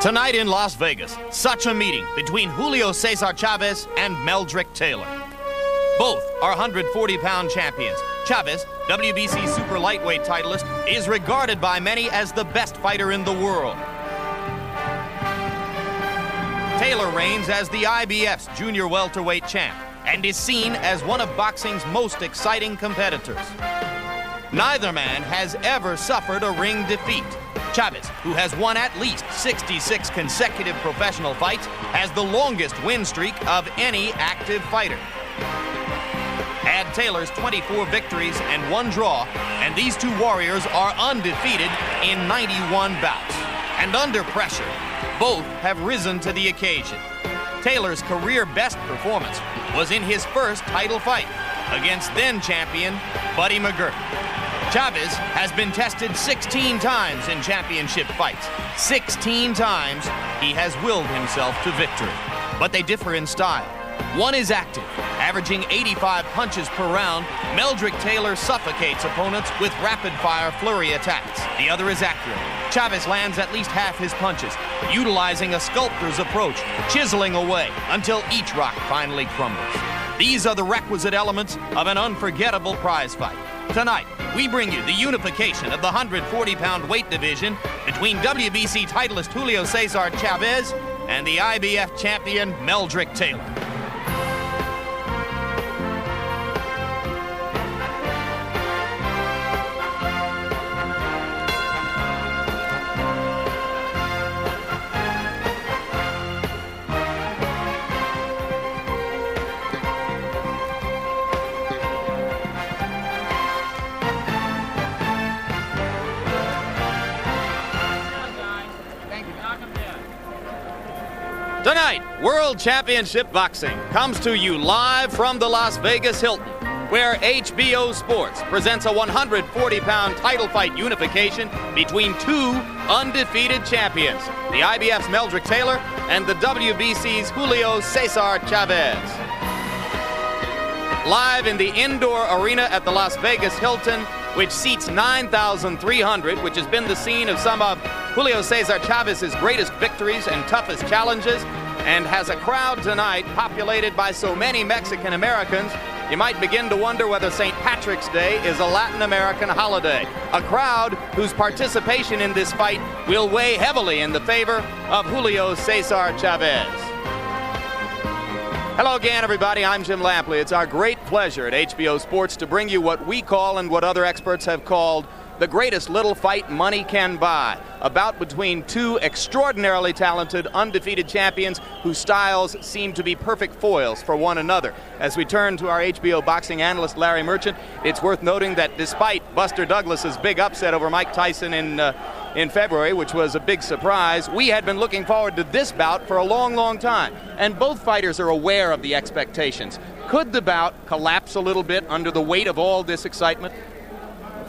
Tonight in Las Vegas, such a meeting between Julio Cesar Chavez and Meldrick Taylor. Both are 140-pound champions. Chavez, WBC super lightweight titleist, is regarded by many as the best fighter in the world. Taylor reigns as the IBF's junior welterweight champ and is seen as one of boxing's most exciting competitors. Neither man has ever suffered a ring defeat. Chavez, who has won at least 66 consecutive professional fights, has the longest win streak of any active fighter. Add Taylor's 24 victories and 1 draw, and these two warriors are undefeated in 91 bouts. And under pressure, both have risen to the occasion. Taylor's career best performance was in his first title fight against then-champion Buddy McGirt. Chavez has been tested 16 times in championship fights. 16 times he has willed himself to victory. But they differ in style. One is active, averaging 85 punches per round. Meldrick Taylor suffocates opponents with rapid-fire flurry attacks. The other is accurate. Chavez lands at least half his punches, utilizing a sculptor's approach, chiseling away until each rock finally crumbles. These are the requisite elements of an unforgettable prize fight. Tonight, we bring you the unification of the 140-pound weight division between WBC titleist Julio Cesar Chavez and the IBF champion Meldrick Taylor. Tonight, World Championship Boxing comes to you live from the Las Vegas Hilton, where HBO Sports presents a 140-pound title fight unification between two undefeated champions, the IBF's Meldrick Taylor and the WBC's Julio Cesar Chavez. Live in the indoor arena at the Las Vegas Hilton, which seats 9,300, which has been the scene of some of Julio Cesar Chavez's greatest victories and toughest challenges, and has a crowd tonight populated by so many Mexican Americans, you might begin to wonder whether St. Patrick's Day is a Latin American holiday. A crowd whose participation in this fight will weigh heavily in the favor of Julio Cesar Chavez. Hello again, everybody. I'm Jim Lampley. It's our great pleasure at HBO Sports to bring you what we call and what other experts have called the greatest little fight money can buy. A bout between two extraordinarily talented, undefeated champions whose styles seem to be perfect foils for one another. As we turn to our HBO boxing analyst, Larry Merchant, it's worth noting that despite Buster Douglas's big upset over Mike Tyson in February, which was a big surprise, we had been looking forward to this bout for a long, long time. And both fighters are aware of the expectations. Could the bout collapse a little bit under the weight of all this excitement?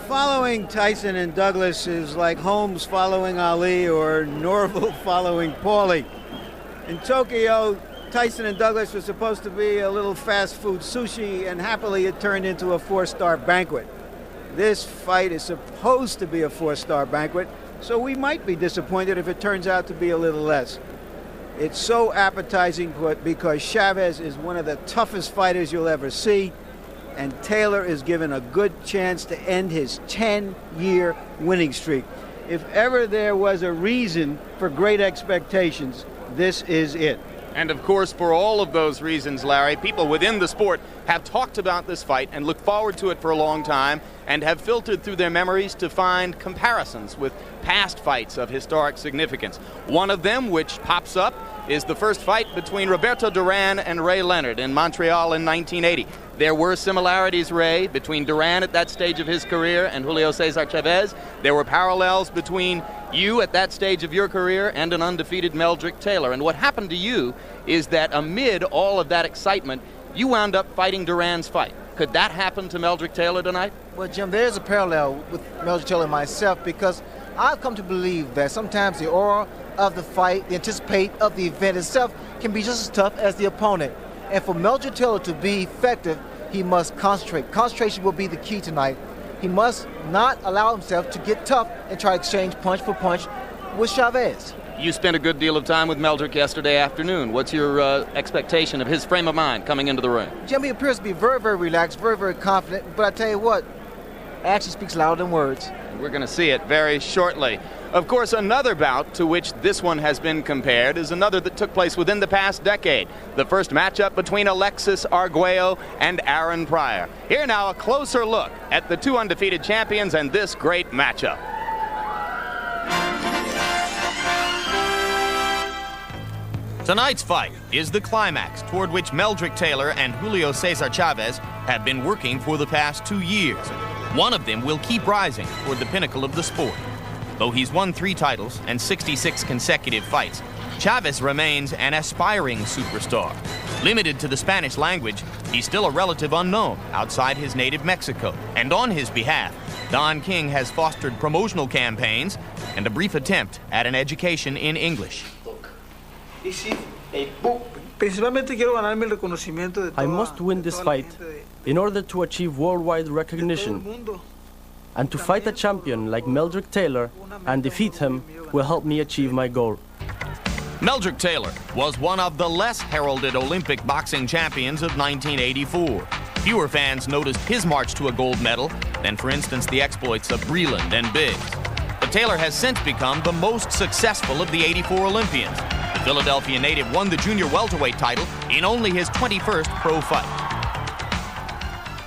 Following Tyson and Douglas is like Holmes following Ali or Norville following Paulie. In Tokyo, Tyson and Douglas were supposed to be a little fast food sushi, and happily it turned into a 4-star banquet. This fight is supposed to be a 4-star banquet, so we might be disappointed if it turns out to be a little less. It's so appetizing because Chavez is one of the toughest fighters you'll ever see, and Taylor is given a good chance to end his 10-year winning streak. If ever there was a reason for great expectations, this is it. And of course, for all of those reasons, Larry, people within the sport have talked about this fight and looked forward to it for a long time and have filtered through their memories to find comparisons with past fights of historic significance. One of them, which pops up, is the first fight between Roberto Duran and Ray Leonard in Montreal in 1980. There were similarities, Ray, between Duran at that stage of his career and Julio Cesar Chavez. There were parallels between you at that stage of your career and an undefeated Meldrick Taylor. And what happened to you is that amid all of that excitement, you wound up fighting Duran's fight. Could that happen to Meldrick Taylor tonight? Well, Jim, there's a parallel with Meldrick Taylor and myself, because I've come to believe that sometimes the aura of the fight, the anticipation of the event itself, can be just as tough as the opponent. And for Meldrick Taylor to be effective, he must concentrate. Concentration will be the key tonight. He must not allow himself to get tough and try to exchange punch for punch with Chavez. You spent a good deal of time with Meldrick yesterday afternoon. What's your expectation of his frame of mind coming into the ring? Jimmy appears to be very, very relaxed, very, very confident, but I tell you what, action speaks louder than words. We're going to see it very shortly. Of course, another bout to which this one has been compared is another that took place within the past decade. The first matchup between Alexis Arguello and Aaron Pryor. Here now, a closer look at the two undefeated champions and this great matchup. Tonight's fight is the climax toward which Meldrick Taylor and Julio Cesar Chavez have been working for the past 2 years. One of them will keep rising toward the pinnacle of the sport. Though he's won 3 titles and 66 consecutive fights, Chavez remains an aspiring superstar. Limited to the Spanish language, he's still a relative unknown outside his native Mexico. And on his behalf, Don King has fostered promotional campaigns and a brief attempt at an education in English. I must win this fight in order to achieve worldwide recognition. And to fight a champion like Meldrick Taylor and defeat him will help me achieve my goal. Meldrick Taylor was one of the less heralded Olympic boxing champions of 1984. Fewer fans noticed his march to a gold medal than, for instance, the exploits of Breland and Biggs. But Taylor has since become the most successful of the 84 Olympians. The Philadelphia native won the junior welterweight title in only his 21st pro fight.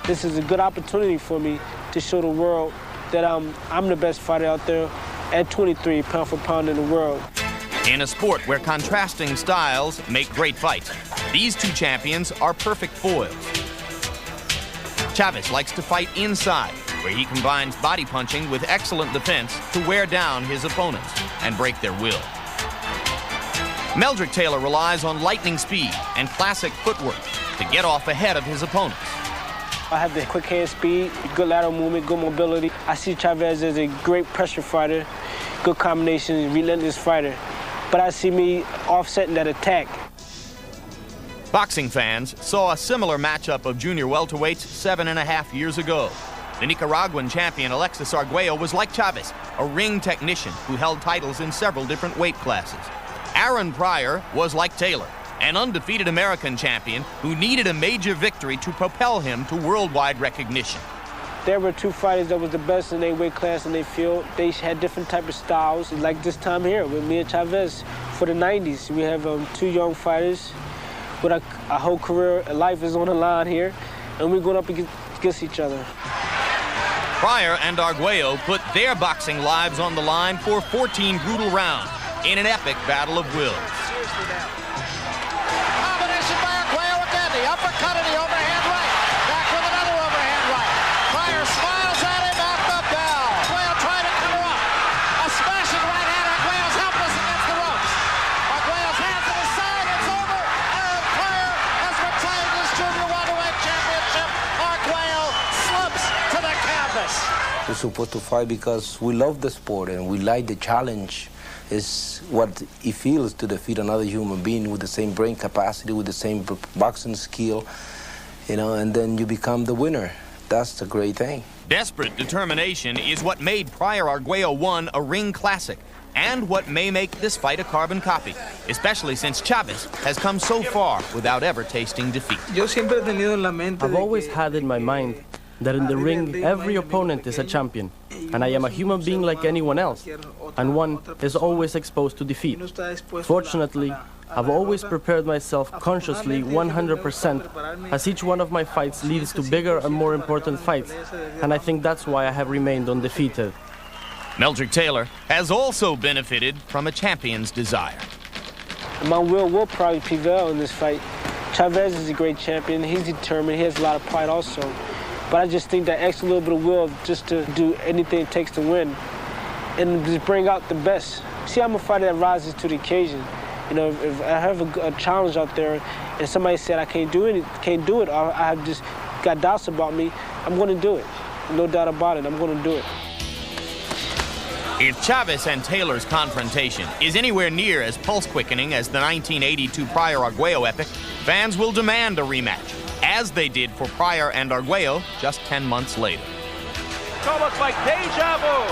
This is a good opportunity for me to show the world that I'm the best fighter out there at 23 pound for pound in the world. In a sport where contrasting styles make great fights, these two champions are perfect foils. Chavez likes to fight inside, where he combines body punching with excellent defense to wear down his opponents and break their will. Meldrick Taylor relies on lightning speed and classic footwork to get off ahead of his opponents. I have the quick hand speed, good lateral movement, good mobility. I see Chavez as a great pressure fighter, good combination, relentless fighter. But I see me offsetting that attack. Boxing fans saw a similar matchup of junior welterweights 7.5 years ago. The Nicaraguan champion Alexis Arguello was like Chavez, a ring technician who held titles in several different weight classes. Aaron Pryor was like Taylor, an undefeated American champion who needed a major victory to propel him to worldwide recognition. There were 2 fighters that was the best in their weight class in their field. They had different type of styles, like this time here with me and Chavez. For the 90s, we have 2 young fighters with a whole career, life is on the line here, and we're going up against each other. Pryor and Arguello put their boxing lives on the line for 14 brutal rounds in an epic battle of wills. Combination by Arguello again, the uppercut and the overhand right. Back with another overhand right. Pryor smiles at him at the bell. Arguello trying to cover up. A smashing right hand. Arguello's helpless against the ropes. Arguello's hands to the side. It's over. Aaron Pryor has retained his junior welterweight championship. Arguello slumps to the canvas. We're supposed to fight because we love the sport and we like the challenge. Is what it feels to defeat another human being with the same brain capacity, with the same boxing skill, you know, and then you become the winner. That's the great thing. Desperate determination is what made Pryor Arguello 1 a ring classic, and what may make this fight a carbon copy, especially since Chavez has come so far without ever tasting defeat. I've always had in my mind that in the ring, every opponent is a champion, and I am a human being like anyone else, and one is always exposed to defeat. Fortunately, I've always prepared myself consciously 100%, as each one of my fights leads to bigger and more important fights, and I think that's why I have remained undefeated. Meldrick Taylor has also benefited from a champion's desire. My will probably prevail in this fight. Chavez is a great champion. He's determined. He has a lot of pride also. But I just think that extra little bit of will just to do anything it takes to win and just bring out the best. See, I'm a fighter that rises to the occasion. You know, if I have a challenge out there and somebody said I can't do it, or I have just got doubts about me, I'm going to do it. No doubt about it, I'm going to do it. If Chavez and Taylor's confrontation is anywhere near as pulse-quickening as the 1982 Pryor-Arguello epic, fans will demand a rematch, as they did for Pryor and Arguello just 10 months later. It's almost like deja vu.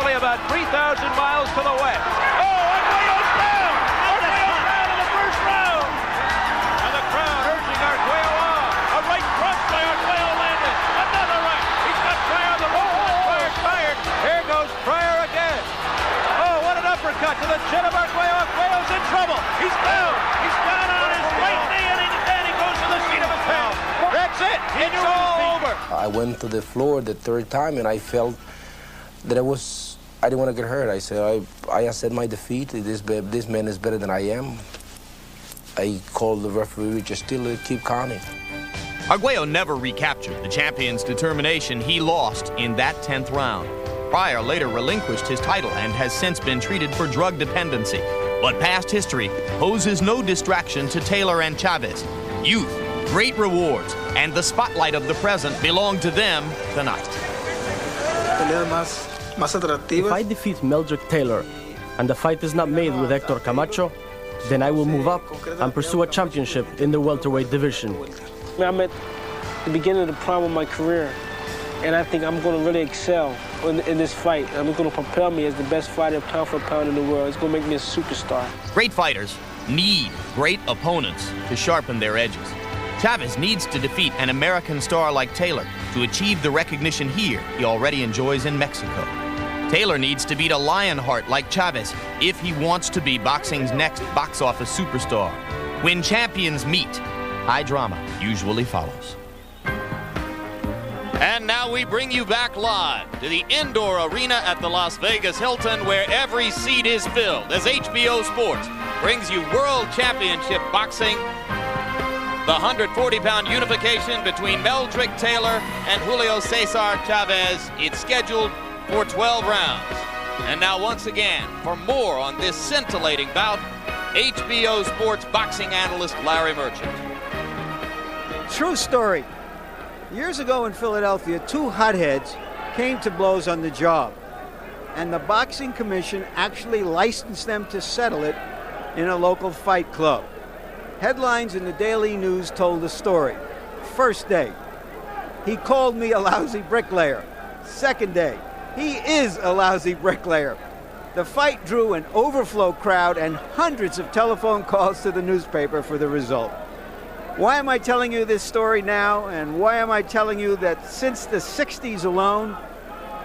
Only about about 3,000 miles to the west. Oh, Arguello's down! Arguello's down in the first round! And the crowd urging Arguello on. A right cross by Arguello landed. Another right. He's got Pryor on the rope. Fired. Here goes Pryor again. Oh, what an uppercut to the chin of Arguello. Arguello's in trouble. He's down. He's down on his right knee, and he goes to the seat of his pants. That's it. It's all over. I went to the floor the third time, and I felt that I didn't want to get hurt. I said, I accept my defeat. This man is better than I am. I called the referee just still keep counting. Arguello never recaptured the champion's determination he lost in that 10th round. Pryor later relinquished his title and has since been treated for drug dependency. But past history poses no distraction to Taylor and Chavez. Youth, great rewards, and the spotlight of the present belong to them tonight. If I defeat Meldrick Taylor and the fight is not made with Hector Camacho, then I will move up and pursue a championship in the welterweight division. I'm at the beginning of the prime of my career, and I think I'm going to really excel in this fight. I'm going to propel me as the best fighter pound for pound in the world. It's going to make me a superstar. Great fighters need great opponents to sharpen their edges. Chavez needs to defeat an American star like Taylor to achieve the recognition here he already enjoys in Mexico. Taylor needs to beat a lionheart like Chavez if he wants to be boxing's next box office superstar. When champions meet, high drama usually follows. And now we bring you back live to the indoor arena at the Las Vegas Hilton, where every seat is filled as HBO Sports brings you World Championship Boxing. The 140-pound unification between Meldrick Taylor and Julio Cesar Chavez. It's scheduled for 12 rounds. And now once again, for more on this scintillating bout, HBO Sports boxing analyst Larry Merchant. True story. Years ago in Philadelphia, two hotheads came to blows on the job, and the Boxing Commission actually licensed them to settle it in a local fight club. Headlines in the Daily News told the story. First day, he called me a lousy bricklayer. Second day, he is a lousy bricklayer. The fight drew an overflow crowd and hundreds of telephone calls to the newspaper for the result. Why am I telling you this story now, and why am I telling you that since the 60s alone,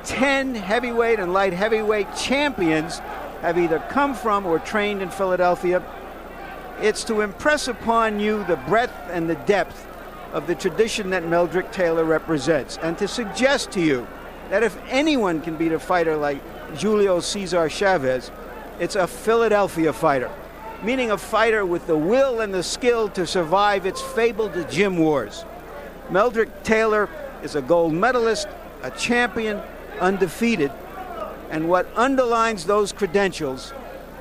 10 heavyweight and light heavyweight champions have either come from or trained in Philadelphia? It's to impress upon you the breadth and the depth of the tradition that Meldrick Taylor represents, and to suggest to you that if anyone can beat a fighter like Julio Cesar Chavez, it's a Philadelphia fighter, meaning a fighter with the will and the skill to survive its fabled gym wars. Meldrick Taylor is a gold medalist, a champion, undefeated, and what underlines those credentials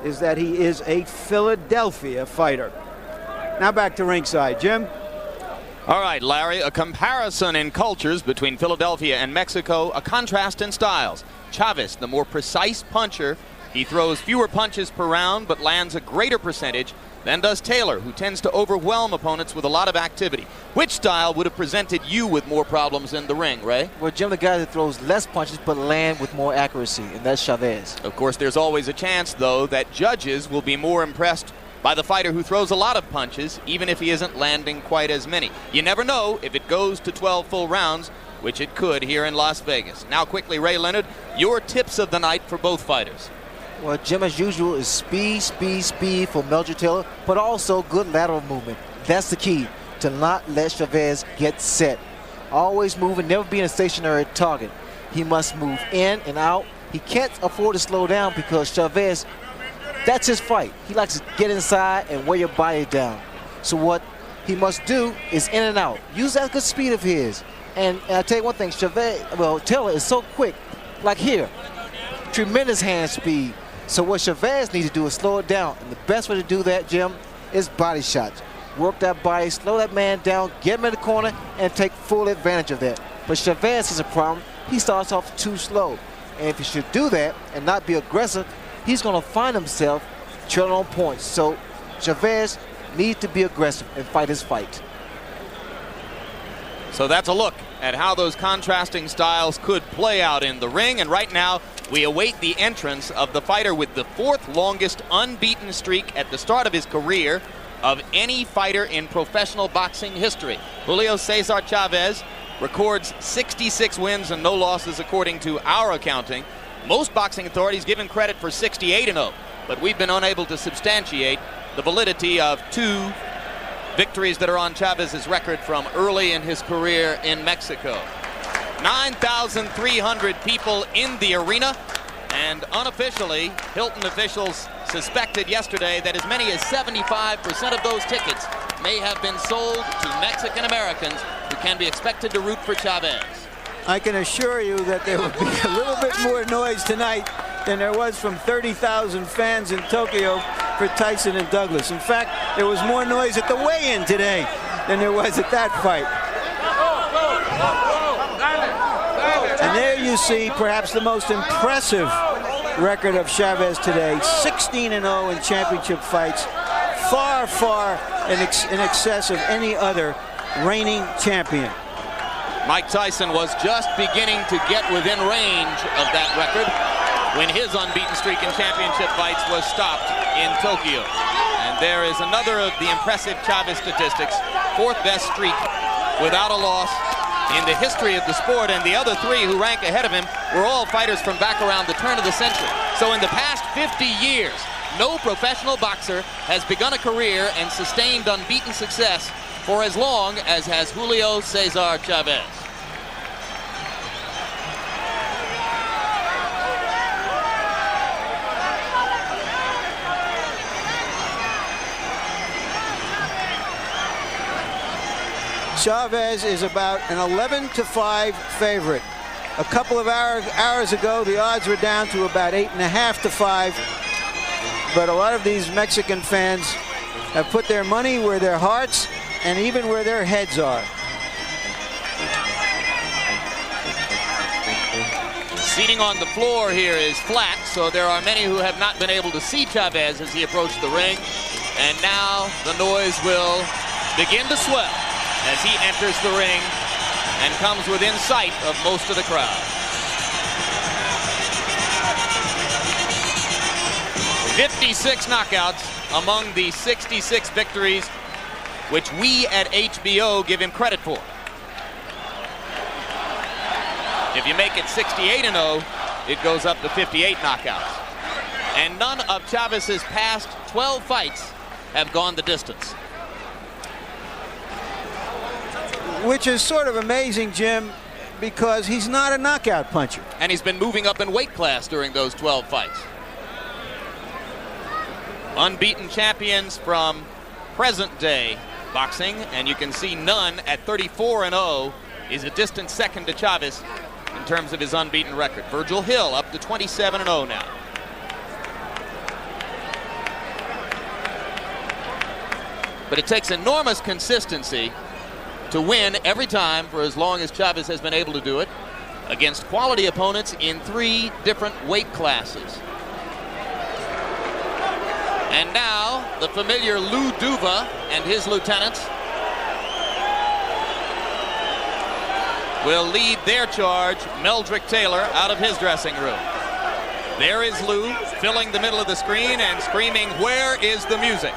is that he is a Philadelphia fighter. Now back to ringside. Jim? All right, Larry, a comparison in cultures between Philadelphia and Mexico, a contrast in styles. Chavez, the more precise puncher, he throws fewer punches per round but lands a greater percentage than does Taylor, who tends to overwhelm opponents with a lot of activity. Which style would have presented you with more problems in the ring, Ray? Well, Jim, the guy that throws less punches but land with more accuracy, and that's Chavez. Of course, there's always a chance, though, that judges will be more impressed by the fighter who throws a lot of punches, even if he isn't landing quite as many. You never know if it goes to 12 full rounds, which it could here in Las Vegas. Now quickly, Ray Leonard, your tips of the night for both fighters. Well, Jim, as usual, is speed, speed, speed for Meldrick Taylor, but also good lateral movement. That's the key, to not let Chavez get set. Always moving, never being a stationary target. He must move in and out. He can't afford to slow down because Chavez, that's his fight. He likes to get inside and wear your body down. So what he must do is in and out. Use that good speed of his. And I'll tell you one thing, Taylor is so quick, like here, tremendous hand speed. So what Chavez needs to do is slow it down. And the best way to do that, Jim, is body shots. Work that body, slow that man down, get him in the corner, and take full advantage of that. But Chavez has a problem. He starts off too slow. And if he should do that and not be aggressive, he's going to find himself trailing on points. So Chavez needs to be aggressive and fight his fight. So that's a look at how those contrasting styles could play out in the ring. And right now, we await the entrance of the fighter with the 4th longest unbeaten streak at the start of his career of any fighter in professional boxing history. Julio Cesar Chavez records 66 wins and no losses according to our accounting. Most boxing authorities give him credit for 68-0, but we've been unable to substantiate the validity of 2 victories that are on Chavez's record from early in his career in Mexico. 9,300 people in the arena, and unofficially, Hilton officials suspected yesterday that as many as 75% of those tickets may have been sold to Mexican Americans who can be expected to root for Chavez. I can assure you that there will be a little bit more noise tonight than there was from 30,000 fans in Tokyo for Tyson and Douglas. In fact, there was more noise at the weigh-in today than there was at that fight. And there you see perhaps the most impressive record of Chavez today. 16-0 in championship fights. Far, far in excess of any other reigning champion. Mike Tyson was just beginning to get within range of that record when his unbeaten streak in championship fights was stopped in Tokyo. And there is another of the impressive Chavez statistics. 4th best streak without a loss in the history of the sport, and the other 3 who rank ahead of him were all fighters from back around the turn of the century. So in the past 50 years, no professional boxer has begun a career and sustained unbeaten success for as long as has Julio Cesar Chavez. Chavez is about an 11-5 favorite. A couple of hours ago, the odds were down to about 8.5 to 5. But a lot of these Mexican fans have put their money where their hearts and even where their heads are. Seating on the floor here is flat, so there are many who have not been able to see Chavez as he approached the ring. And now the noise will begin to swell as he enters the ring and comes within sight of most of the crowd. 56 knockouts among the 66 victories which we at HBO give him credit for. If you make it 68-0, it goes up to 58 knockouts. And none of Chavez's past 12 fights have gone the distance. Which is sort of amazing, Jim, because he's not a knockout puncher. And he's been moving up in weight class during those 12 fights. Unbeaten champions from present-day boxing, and you can see none at 34-0 is a distant second to Chavez in terms of his unbeaten record. Virgil Hill up to 27-0 now. But it takes enormous consistency to win every time for as long as Chavez has been able to do it against quality opponents in 3 different weight classes. And now the familiar Lou Duva and his lieutenants will lead their charge. Meldrick Taylor out of his dressing room. There is Lou filling the middle of the screen and screaming, "Where is the music?"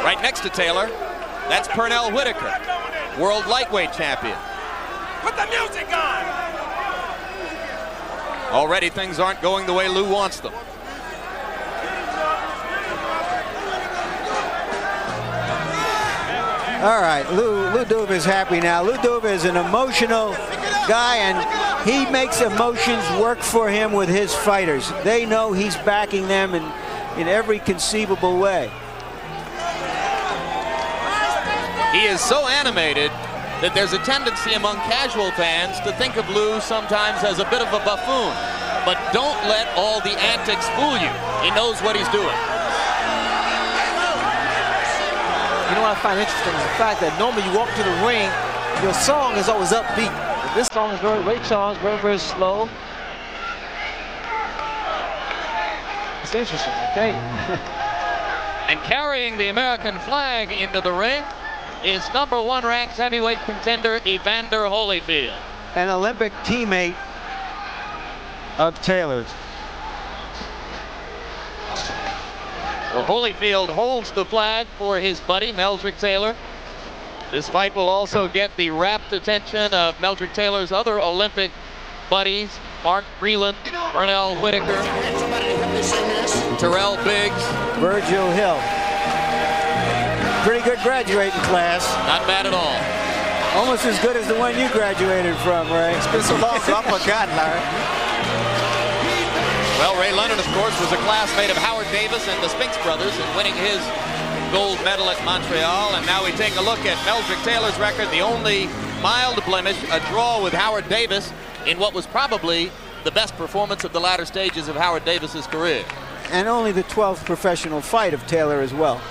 Right next to Taylor, that's Pernell Whitaker, world lightweight champion. Put the music on! Already things aren't going the way Lou wants them. All right, Lou Duva is happy now. Lou Duva is an emotional guy, and he makes emotions work for him with his fighters. They know he's backing them in every conceivable way. He is so animated that there's a tendency among casual fans to think of Lou sometimes as a bit of a buffoon. But don't let all the antics fool you. He knows what he's doing. You know what I find interesting is the fact that normally you walk to the ring, your song is always upbeat. This song is very very slow. It's interesting, okay? And carrying the American flag into the ring is #1 ranked heavyweight contender Evander Holyfield. An Olympic teammate of Taylor's. Well, Holyfield holds the flag for his buddy, Meldrick Taylor. This fight will also get the rapt attention of Meldrick Taylor's other Olympic buddies, Mark Breland, Bernal Whitaker, Terrell Biggs, Virgil Hill. Pretty good graduating class. Not bad at all. Almost as good as the one you graduated from, Ray. It's been so long, so I forgot, Larry. Well, Ray Leonard, of course, was a classmate of Howard Davis and the Spinks brothers in winning his gold medal at Montreal. And now we take a look at Meldrick Taylor's record, the only mild blemish, a draw with Howard Davis in what was probably the best performance of the latter stages of Howard Davis's career. And only the 12th professional fight of Taylor as well.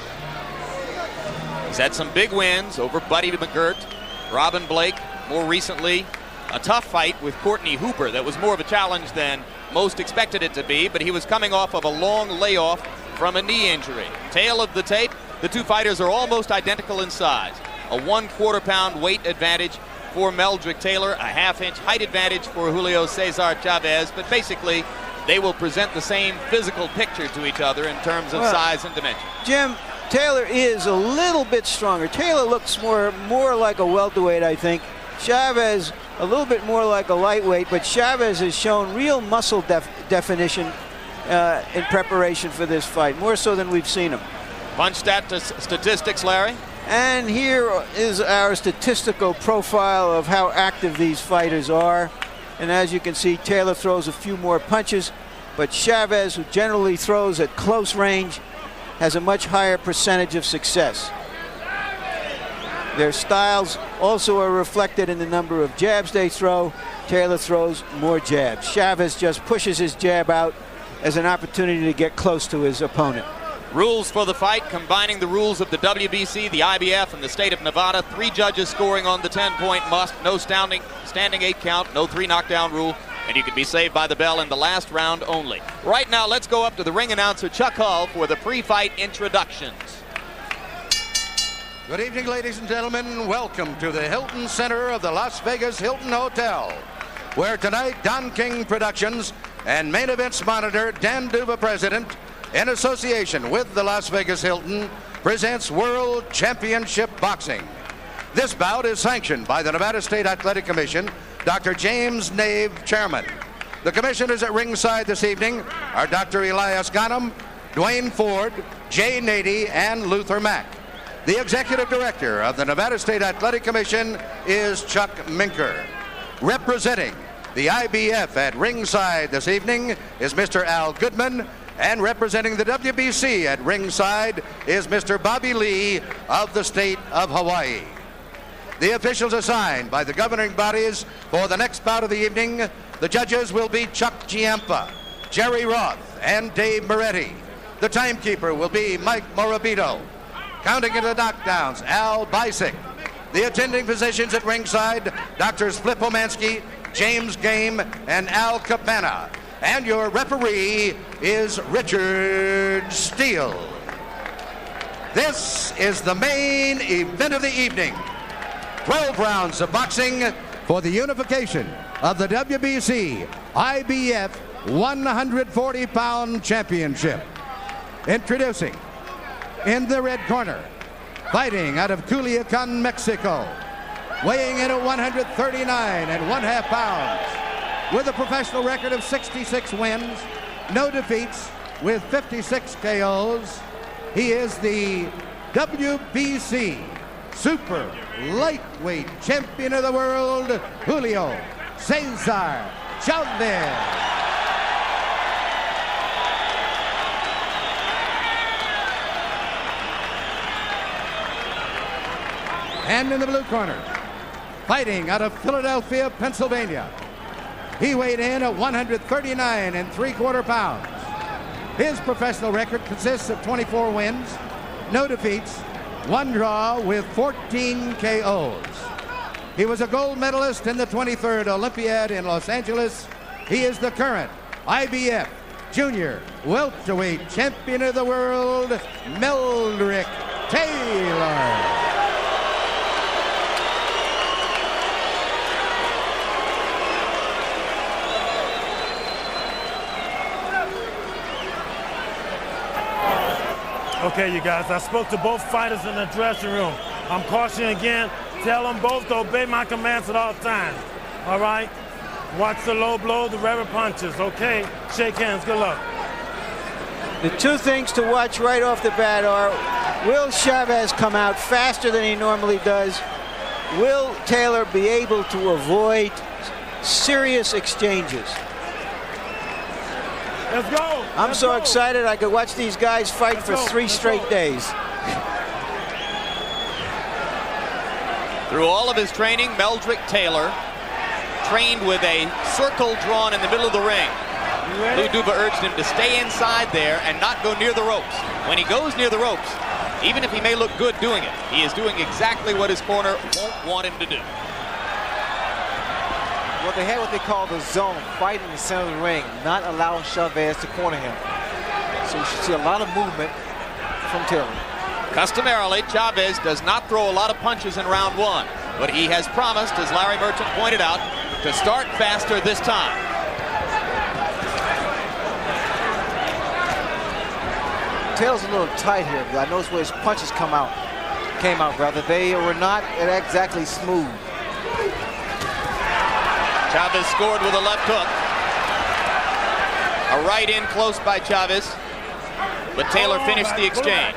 He's had some big wins over Buddy McGirt, Robin Blake, more recently a tough fight with Courtney Hooper that was more of a challenge than most expected it to be, but he was coming off of a long layoff from a knee injury. Tail of the tape, the two fighters are almost identical in size. A 1/4 pound weight advantage for Meldrick Taylor, a 1/2 inch height advantage for Julio Cesar Chavez, but basically they will present the same physical picture to each other in terms of size and dimension. Jim, Taylor is a little bit stronger. Taylor looks more like a welterweight, I think. Chavez a little bit more like a lightweight, but Chavez has shown real muscle definition in preparation for this fight, more so than we've seen him. Punch statistics, Larry. And here is our statistical profile of how active these fighters are. And as you can see, Taylor throws a few more punches, but Chavez, who generally throws at close range, has a much higher percentage of success. Their styles also are reflected in the number of jabs they throw. Taylor throws more jabs. Chavez just pushes his jab out as an opportunity to get close to his opponent. Rules for the fight, combining the rules of the WBC, the IBF, and the state of Nevada. 3 judges scoring on the 10-point must. No standing 8 count, no 3 knockdown rule, and you can be saved by the bell in the last round only. Right now, let's go up to the ring announcer, Chuck Hull, for the pre-fight introductions. Good evening, ladies and gentlemen. Welcome to the Hilton Center of the Las Vegas Hilton Hotel, where tonight Don King Productions and Main Events Monitor Dan Duva, President, in association with the Las Vegas Hilton, presents World Championship Boxing. This bout is sanctioned by the Nevada State Athletic Commission, Dr. James Nave, Chairman. The commissioners at ringside this evening are Dr. Elias Ghanem, Dwayne Ford, Jay Nady, and Luther Mack. The executive director of the Nevada State Athletic Commission is Chuck Minker. Representing the IBF at ringside this evening is Mr. Al Goodman, and representing the WBC at ringside is Mr. Bobby Lee of the state of Hawaii. The officials assigned by the governing bodies for the next bout of the evening, the judges will be Chuck Giampa, Jerry Roth, and Dave Moretti. The timekeeper will be Mike Morabito. Counting into knockdowns, Al Bisick. The attending physicians at ringside, Doctors Flip Omansky, James Game, and Al Cabana. And your referee is Richard Steele. This is the main event of the evening. 12 rounds of boxing for the unification of the WBC IBF 140-pound championship. Introducing, in the red corner, fighting out of Culiacan, Mexico, weighing in at 139 1/2 pounds, with a professional record of 66 wins, no defeats, with 56 KOs. He is the WBC Super Lightweight Champion of the World, Julio Cesar Chavez. And in the blue corner, fighting out of Philadelphia, Pennsylvania, he weighed in at 139 3/4 pounds. His professional record consists of 24 wins, no defeats, 1 draw, with 14 KOs. He was a gold medalist in the 23rd Olympiad in Los Angeles. He is the current IBF Junior Welterweight Champion of the World, Meldrick Taylor. Okay, you guys, I spoke to both fighters in the dressing room. I'm cautioning again. Tell them both to obey my commands at all times. All right? Watch the low blow, the rubber punches. Okay? Shake hands. Good luck. The two things to watch right off the bat are, will Chavez come out faster than he normally does? Will Taylor be able to avoid serious exchanges? Let's go. I'm so excited I could watch these guys fight for 3 straight days. Through all of his training, Meldrick Taylor trained with a circle drawn in the middle of the ring. Lou Duva urged him to stay inside there and not go near the ropes. When he goes near the ropes, even if he may look good doing it, he is doing exactly what his corner won't want him to do. Well, they had what they call the zone, fight in the center of the ring, not allowing Chavez to corner him. So you should see a lot of movement from Taylor. Customarily, Chavez does not throw a lot of punches in round 1, but he has promised, as Larry Merchant pointed out, to start faster this time. Taylor's a little tight here, but I noticed where his punches came out rather. They were not exactly smooth. Chavez scored with a left hook. A right in close by Chavez, but Taylor finished the exchange.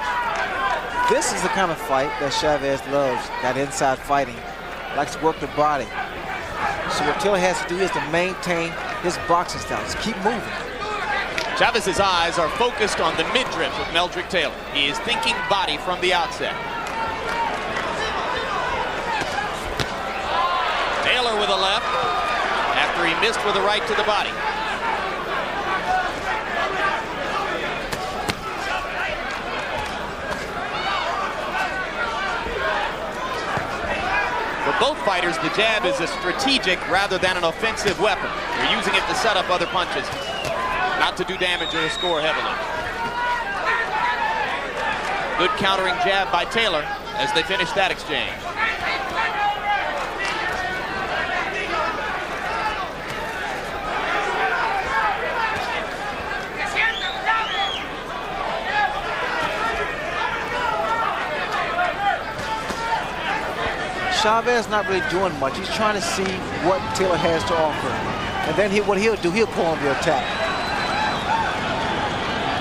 This is the kind of fight that Chavez loves, that inside fighting. Likes to work the body. So what Taylor has to do is to maintain his boxing style. Just keep moving. Chavez's eyes are focused on the midriff of Meldrick Taylor. He is thinking body from the outset. Taylor with a left after he missed with a right to the body. For both fighters, the jab is a strategic rather than an offensive weapon. They're using it to set up other punches, not to do damage or to score heavily. Good countering jab by Taylor as they finish that exchange. Chavez not really doing much. He's trying to see what Taylor has to offer. And then what he'll do, he'll pull on the attack.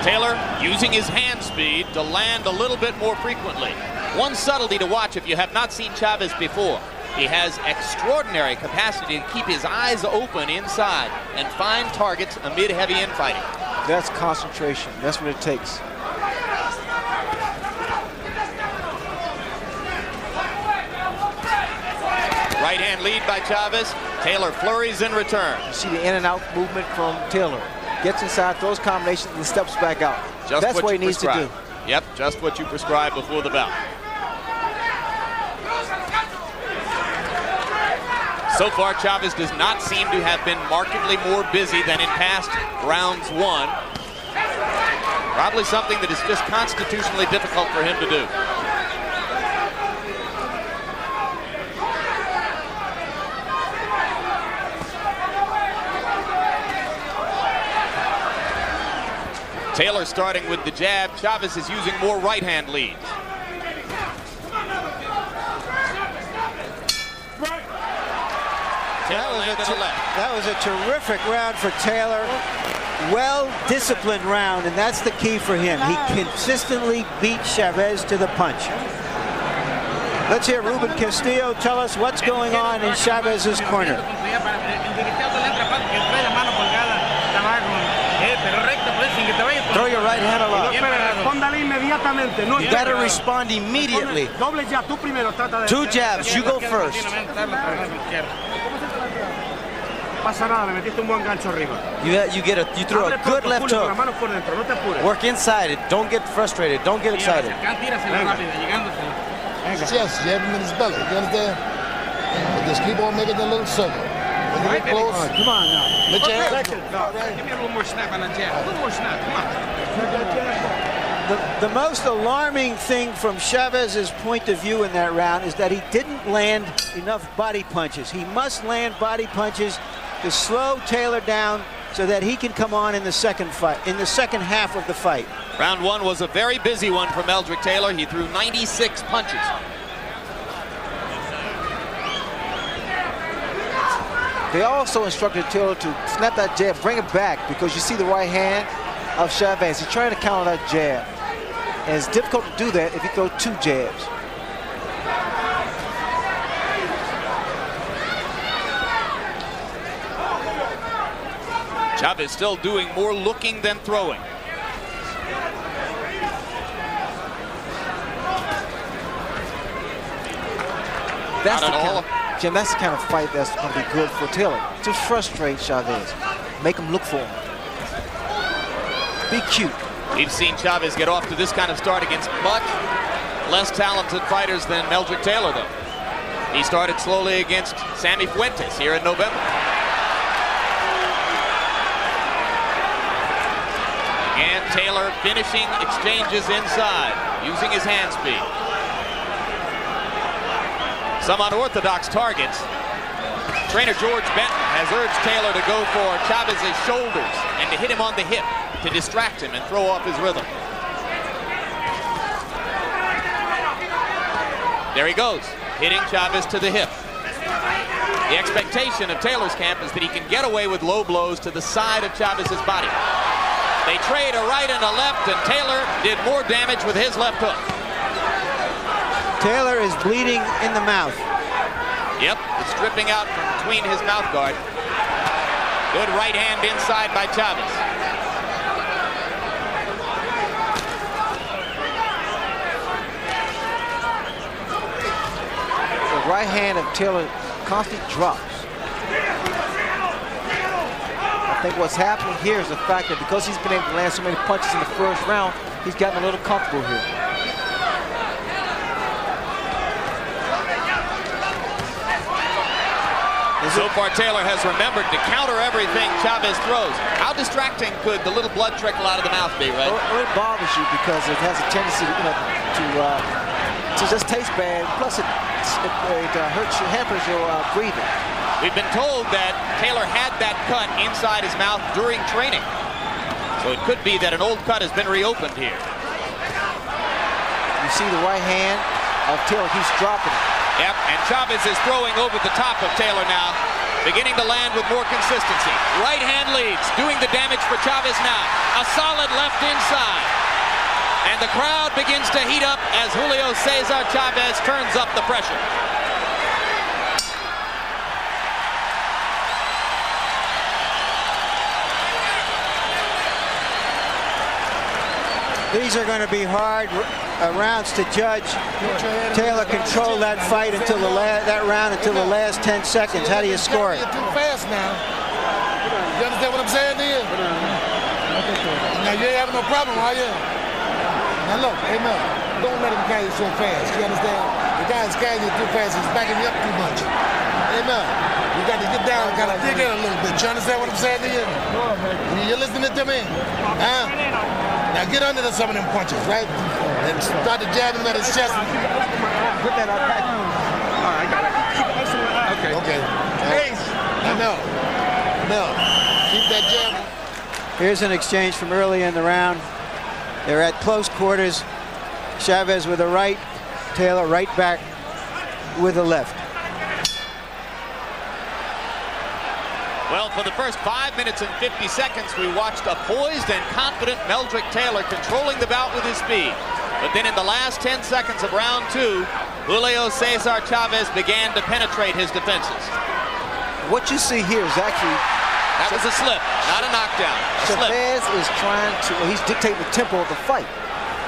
Taylor using his hand speed to land a little bit more frequently. One subtlety to watch if you have not seen Chavez before. He has extraordinary capacity to keep his eyes open inside and find targets amid heavy infighting. That's concentration. That's what it takes. Right hand lead by Chavez. Taylor flurries in return. You see the in and out movement from Taylor. Gets inside, throws combinations, and steps back out. That's what he needs to do. Yep, just what you prescribed before the bout. So far, Chavez does not seem to have been markedly more busy than in past rounds 1. Probably something that is just constitutionally difficult for him to do. Taylor starting with the jab. Chavez is using more right-hand leads. That was a terrific round for Taylor. Well-disciplined round, and that's the key for him. He consistently beat Chavez to the punch. Let's hear Ruben Castillo tell us what's going on in Chavez's corner. Throw your right hand aloft. You got to respond immediately. 2 jabs, you go first. You throw a good left hook. Work inside it. Don't get frustrated. Don't get excited. Yes, jab him in his belly. You understand? And just keep on making the little circle. When you get close, come on now. Let your hands go. Give me a little more snap on that jab. A little more snap. Come on. The most alarming thing from Chavez's point of view in that round is that he didn't land enough body punches. He must land body punches to slow Taylor down so that he can come on in the second half of the fight. Round one was a very busy one for Meldrick Taylor. He threw 96 punches. They also instructed Taylor to snap that jab, bring it back, because you see the right hand of Chavez. He's trying to counter that jab. And it's difficult to do that if you throw 2 jabs. Chavez still doing more looking than throwing. That's Jim, that's the kind of fight that's going to be good for Taylor. To frustrate Chavez. Make him look for him. Be cute. We've seen Chavez get off to this kind of start against much less talented fighters than Meldrick Taylor, though. He started slowly against Sammy Fuentes here in November. Again, Taylor finishing exchanges inside, using his hand speed. Some unorthodox targets. Trainer George Benton has urged Taylor to go for Chavez's shoulders and to hit him on the hip to distract him and throw off his rhythm. There he goes, hitting Chavez to the hip. The expectation of Taylor's camp is that he can get away with low blows to the side of Chavez's body. They trade a right and a left, and Taylor did more damage with his left hook. Taylor is bleeding in the mouth. Yep, it's dripping out from between his mouth guard. Good right hand inside by Chavez. The right hand of Taylor constantly drops. I think what's happening here is the fact that because he's been able to land so many punches in the first round, he's gotten a little comfortable here. So far, Taylor has remembered to counter everything Chavez throws. How distracting could the little blood trickle out of the mouth be, right? Well, it bothers you because it has a tendency, to just taste bad. Plus, it hurts you, hampers your breathing. We've been told that Taylor had that cut inside his mouth during training. So it could be that an old cut has been reopened here. You see the right hand of Taylor, he's dropping it. Yep, and Chavez is throwing over the top of Taylor now, beginning to land with more consistency. Right hand leads, doing the damage for Chavez now. A solid left inside. And the crowd begins to heat up as Julio Cesar Chavez turns up the pressure. These are going to be hard rounds to judge. Taylor controlled that fight until that round until the last 10 seconds. How do you score it? You're too fast now. You understand what I'm saying to you? Now you ain't having no problem, are you? Now look, hey man, don't let him carry you so fast. You understand? The guy's carrying you too fast. He's backing you up too much. Hey man, you got to get down and kind of dig in a little bit. You understand what I'm saying to you? You listening to me? Huh? Now get under some of them punches, right? And start to jab him at his chest. Put that up back. All right, I got it. Okay. Okay. No. Keep that jab. Here's an exchange from early in the round. They're at close quarters. Chavez with a right, Taylor right back with a left. Well, for the first 5 minutes and 50 seconds, we watched a poised and confident Meldrick Taylor controlling the bout with his speed. But then in the last 10 seconds of round two, Julio Cesar Chavez began to penetrate his defenses. What you see here is actually... That was a slip, not a knockdown. Chavez is trying to... Well, he's dictating the tempo of the fight.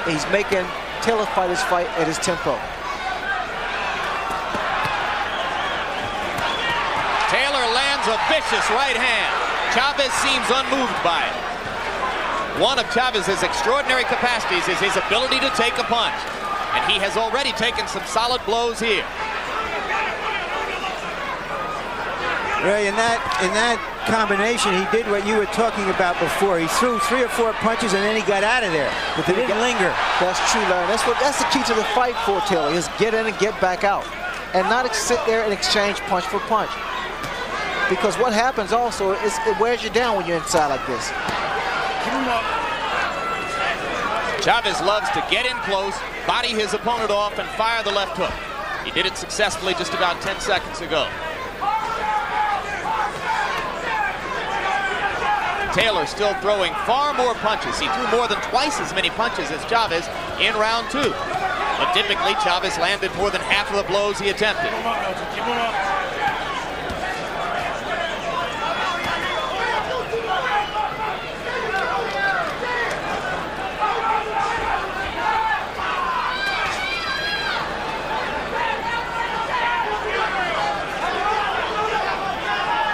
He's making Taylor fight his fight at his tempo. Taylor lands a vicious right hand. Chavez seems unmoved by it. One of Chavez's extraordinary capacities is his ability to take a punch. And he has already taken some solid blows here. Ray, in that combination, he did what you were talking about before. He threw 3 or 4 punches and then he got out of there. But they didn't linger. That's true, Larry. That's the key to the fight for Taylor, is get in and get back out. And not sit there and exchange punch for punch. because what happens also is it wears you down when you're inside like this. Chavez loves to get in close, body his opponent off, and fire the left hook. He did it successfully just about 10 seconds ago. Taylor still throwing far more punches. He threw more than twice as many punches as Chavez in round 2. But typically, Chavez landed more than half of the blows he attempted.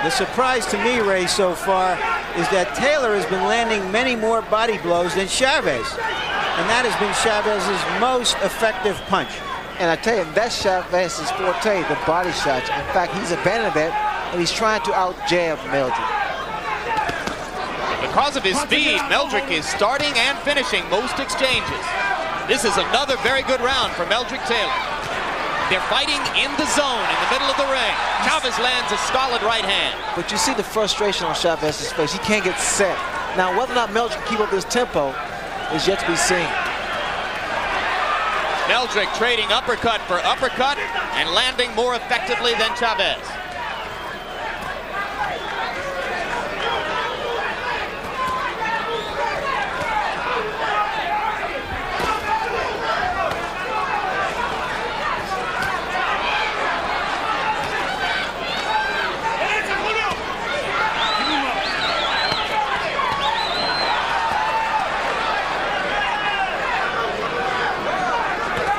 The surprise to me, Ray, so far is that Taylor has been landing many more body blows than Chavez. And that has been Chavez's most effective punch. And I tell you, that's Chavez's forte, the body shots. In fact, he's abandoned that, and he's trying to out-jab Meldrick. Because of his speed, Meldrick is starting and finishing most exchanges. This is another very good round for Meldrick Taylor. They're fighting in the zone in the middle of the ring. Chavez lands a solid right hand. But you see the frustration on Chavez's face. He can't get set. Now, whether or not Meldrick can keep up this tempo is yet to be seen. Meldrick trading uppercut for uppercut and landing more effectively than Chavez.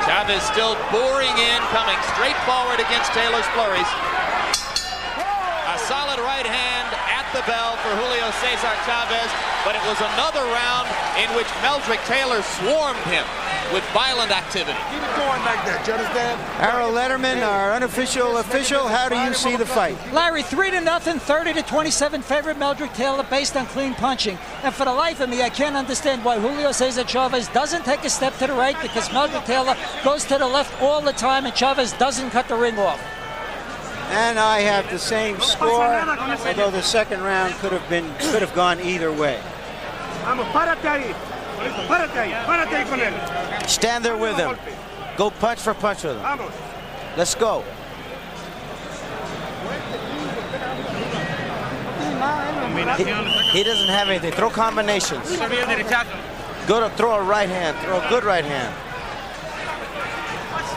Chavez still boring in, coming straight forward against Taylor's flurries. A solid right hand at the bell for Julio Cesar Chavez, but it was another round in which Meldrick Taylor swarmed him with violent activity. Keep it going like that, you understand? Harold Letterman, our unofficial official, how do you see the fight? Larry, 3-0, 30-27 favorite Meldrick Taylor based on clean punching. And for the life of me, I can't understand why Julio Cesar Chavez doesn't take a step to the right, because Meldrick Taylor goes to the left all the time and Chavez doesn't cut the ring off. And I have the same score, although the second round could have gone either way. Stand there with him. Go punch for punch with him. Let's go. He doesn't have anything. Throw combinations. Go to throw a right hand. Throw a good right hand.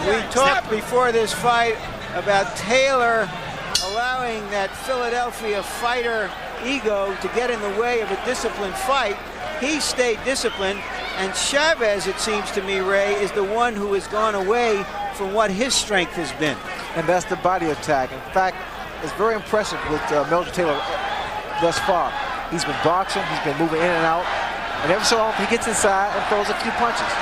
We talked before this fight about Taylor allowing that Philadelphia fighter ego to get in the way of a disciplined fight. He stayed disciplined, and Chavez, it seems to me, Ray, is the one who has gone away from what his strength has been. And that's the body attack. In fact, it's very impressive with Meldrick Taylor thus far. He's been boxing, he's been moving in and out, and every so often he gets inside and throws a few punches.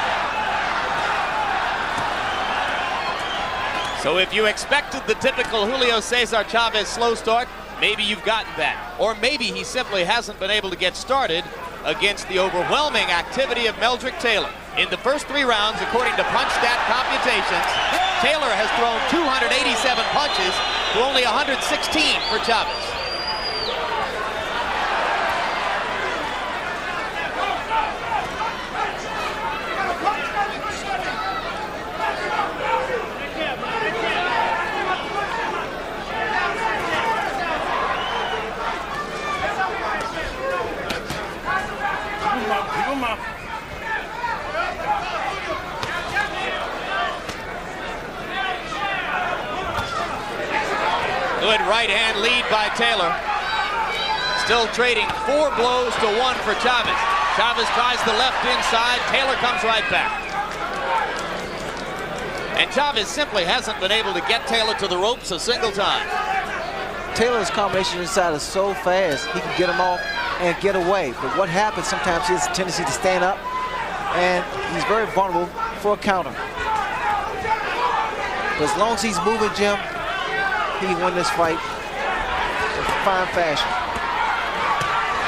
So if you expected the typical Julio Cesar Chavez slow start, maybe you've gotten that. Or maybe he simply hasn't been able to get started against the overwhelming activity of Meldrick Taylor. In the first 3 rounds, according to PunchStat computations, Taylor has thrown 287 punches to only 116 for Chavez. Good right hand lead by Taylor. Still trading 4 blows to 1 for Chavez. Chavez tries the left inside. Taylor comes right back. And Chavez simply hasn't been able to get Taylor to the ropes a single time. Taylor's combination inside is so fast, he can get him off and get away. But what happens sometimes, he has a tendency to stand up, and he's very vulnerable for a counter. But as long as he's moving, Jim, he can win this fight in fine fashion.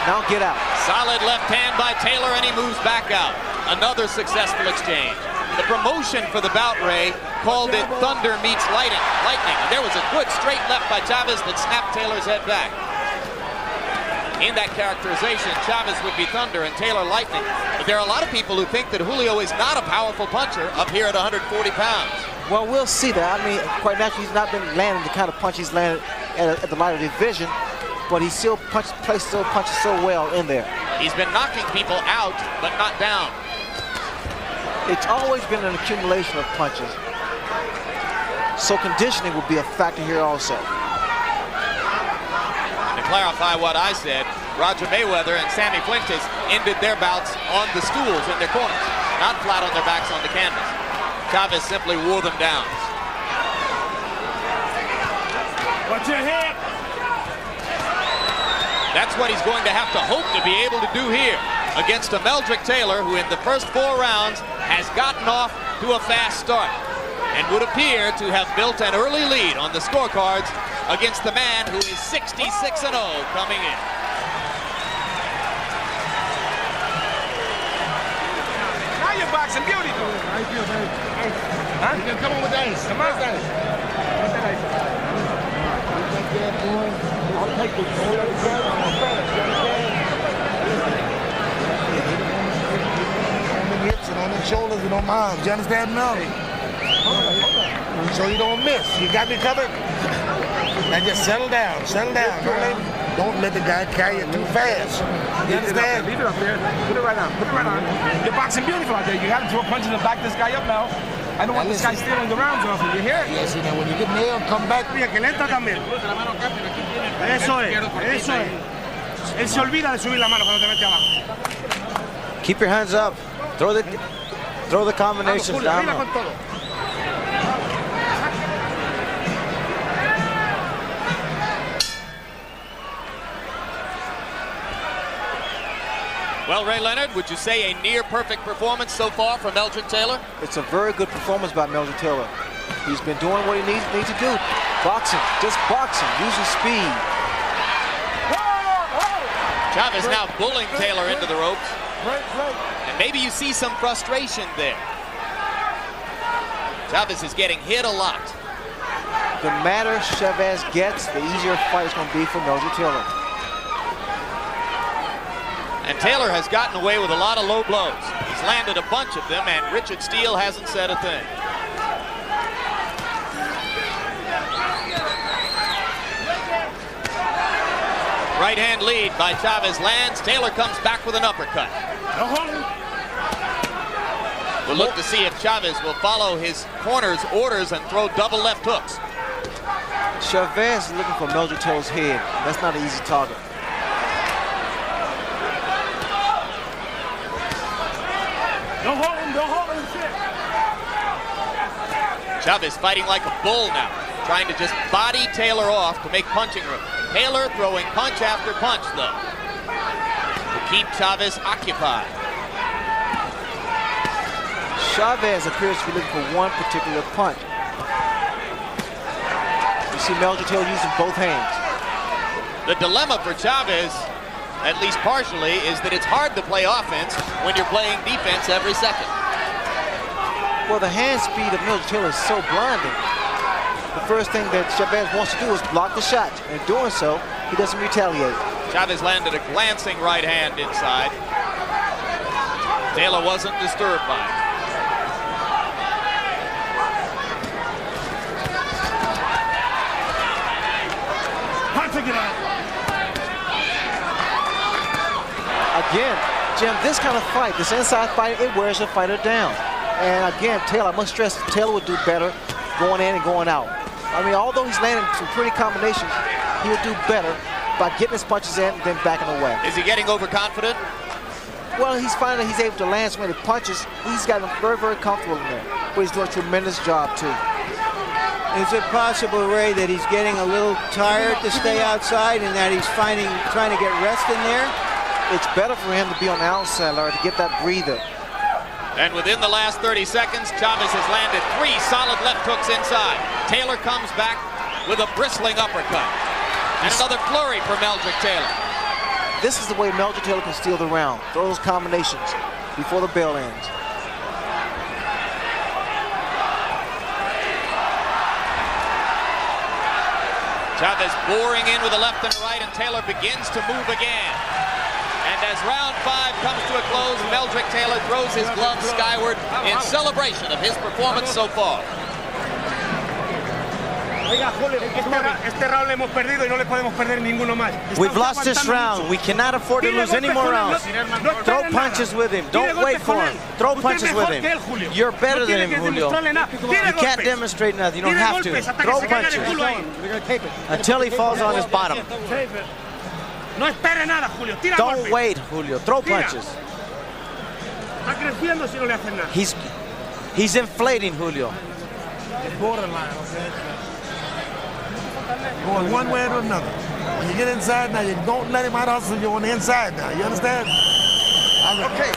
Now get out. Solid left hand by Taylor, and he moves back out. Another successful exchange. The promotion for the bout, Ray, called it thunder meets lightning. And there was a good straight left by Chavez that snapped Taylor's head back. In that characterization, Chavez would be thunder and Taylor lightning. But there are a lot of people who think that Julio is not a powerful puncher up here at 140 pounds. Well, we'll see that. I mean, quite naturally, he's not been landing the kind of punch he's landed at the lighter division, but he still punches so well in there. He's been knocking people out, but not down. It's always been an accumulation of punches. So conditioning will be a factor here also. To clarify what I said, Roger Mayweather and Sammy Fuentes ended their bouts on the stools in their corners, not flat on their backs on the canvas. Chavez simply wore them down. Watch your head. That's what he's going to have to hope to be able to do here against a Meldrick Taylor who in the first 4 rounds has gotten off to a fast start and would appear to have built an early lead on the scorecards against the man who is 66-0 coming in. Now you're boxing beauty. How you feel, baby? Huh? You can come on with the ice. Come on. What's that ice? I'll take this. On the hips and on the shoulders and on my arms. You understand, Melly? So you don't miss. You got me covered? Now just settle down. Don't let the guy carry it too fast. You understand? Leave it up there. Put it right on. You're boxing beautiful out there. You got to throw a punch in the back this guy up now. I don't want this guy stealing the rounds off you. You hear it? Yes, and then when you get nailed, come back. Mira, que lenta también. Eso es. Él se olvida de subir la mano cuando te mete abajo. Keep your hands up. Throw the combinations down. Well, Ray Leonard, would you say a near-perfect performance so far from Meldrick Taylor? It's a very good performance by Meldrick Taylor. He's been doing what he needs to do. Boxing, just boxing, using speed. Chavez now bullying Taylor into the ropes. And maybe you see some frustration there. Chavez is getting hit a lot. The madder Chavez gets, the easier fight is going to be for Meldrick Taylor. And Taylor has gotten away with a lot of low blows. He's landed a bunch of them, and Richard Steele hasn't said a thing. Right hand lead by Chavez lands. Taylor comes back with an uppercut. We'll look to see if Chavez will follow his corner's orders and throw double left hooks. Chavez is looking for Meldrick Taylor's head. That's not an easy target. Don't hold him, shit. Chavez fighting like a bull now, trying to just body Taylor off to make punching room. Taylor throwing punch after punch, though, to keep Chavez occupied. Chavez appears to be looking for one particular punch. You see Meldrick Taylor using both hands. The dilemma for Chavez, at least partially, is that it's hard to play offense when you're playing defense every second. Well, the hand speed of Meldrick Taylor is so blinding. The first thing that Chavez wants to do is block the shot. In doing so, he doesn't retaliate. Chavez landed a glancing right hand inside. Taylor wasn't disturbed by it. Again, Jim, this kind of fight, this inside fight, it wears a fighter down. And again, Taylor, I must stress, Taylor would do better going in and going out. I mean, although he's landing some pretty combinations, he would do better by getting his punches in and then backing away. Is he getting overconfident? Well, he's finding that he's able to land so many punches. He's gotten very, very comfortable in there. But he's doing a tremendous job, too. Is it possible, Ray, that he's getting a little tired to stay outside and that he's trying to get rest in there? It's better for him to be on the outside, Larry, to get that breather. And within the last 30 seconds, Chavez has landed 3 solid left hooks inside. Taylor comes back with a bristling uppercut. And another flurry for Meldrick Taylor. This is the way Meldrick Taylor can steal the round. Throw those combinations before the bell ends. Chavez boring in with a left and right, and Taylor begins to move again. And as round 5 comes to a close, Meldrick Taylor throws his glove skyward in celebration of his performance so far. We've lost this round. We cannot afford to lose any more rounds. Throw punches with him. Don't wait for him. Throw punches with him. You're better than him, Julio. You can't demonstrate nothing. You don't have to. Throw punches until he falls on his bottom. Don't wait, Julio. Throw punches. He's inflating, Julio. Borderline, okay? Going one way or another. When you get inside now, you don't let him out hustle you on the inside now. You understand? Okay.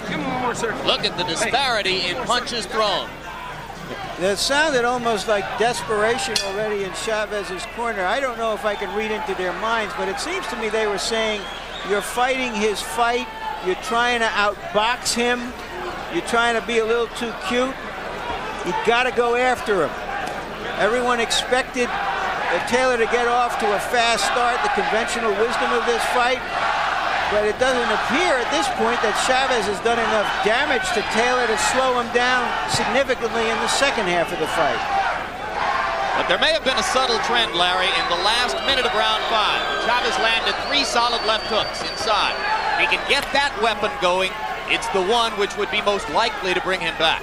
Give him one more circle. Look at the disparity in punches thrown. It sounded almost like desperation already in Chavez's corner. I don't know if I can read into their minds, but it seems to me they were saying, you're fighting his fight, you're trying to outbox him, you're trying to be a little too cute. You got to go after him. Everyone expected Taylor to get off to a fast start, the conventional wisdom of this fight. But it doesn't appear at this point that Chavez has done enough damage to Taylor to slow him down significantly in the second half of the fight. But there may have been a subtle trend, Larry, in the last minute of round 5. Chavez landed 3 solid left hooks inside. If he can get that weapon going, it's the one which would be most likely to bring him back.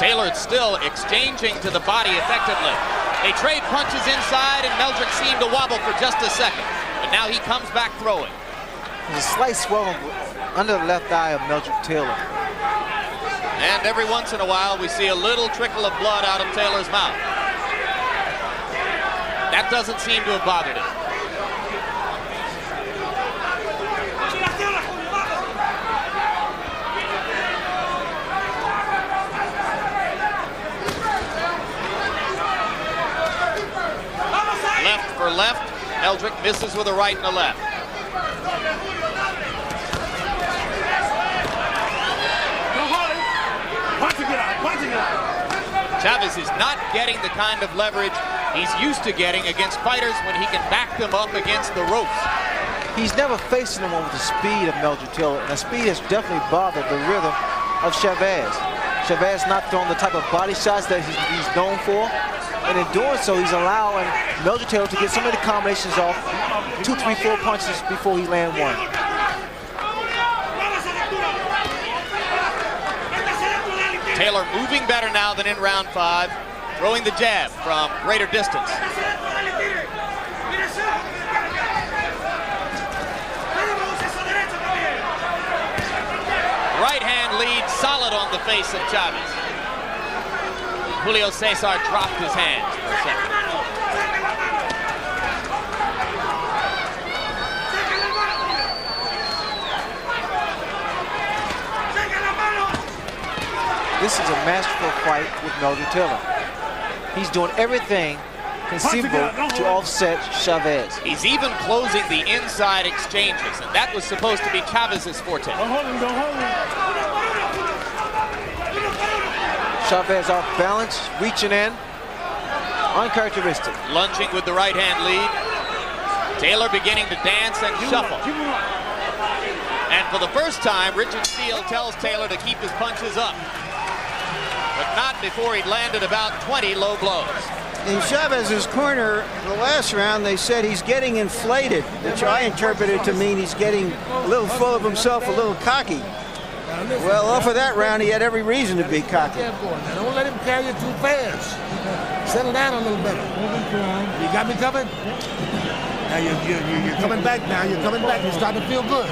Taylor still exchanging to the body effectively. They trade punches inside, and Meldrick seemed to wobble for just a second. But now he comes back throwing. There's a slight swelling under the left eye of Meldrick Taylor. And every once in a while, we see a little trickle of blood out of Taylor's mouth. That doesn't seem to have bothered him. Left for left, Meldrick misses with a right and a left. Chavez is not getting the kind of leverage he's used to getting against fighters when he can back them up against the ropes. He's never facing anyone with the speed of Meldrick Taylor, and the speed has definitely bothered the rhythm of Chavez. Chavez not throwing the type of body shots that he's known for. And in doing so, he's allowing Meldrick Taylor to get some of the combinations off, 2, 3, 4 punches before he lands one. Taylor moving better now than in round 5, throwing the jab from greater distance. Right hand lead solid on the face of Chavez. Julio Cesar dropped his hands for a second. This is a masterful fight with Meldrick Taylor. He's doing everything conceivable to offset Chavez. He's even closing the inside exchanges, and that was supposed to be Chavez's forte. Chavez off balance, reaching in, uncharacteristic. Lunging with the right hand lead. Taylor beginning to dance and shuffle. And for the first time, Richard Steele tells Taylor to keep his punches up. But not before he'd landed about 20 low blows. In Chavez's corner, the last round, they said he's getting inflated, which I interpreted to mean he's getting a little full of himself, a little cocky. Well, off of that round, he had every reason to be cocky. Don't let him carry you too fast. Settle down a little bit. You got me covered? Now you're coming back now. You're coming back. You're starting to feel good.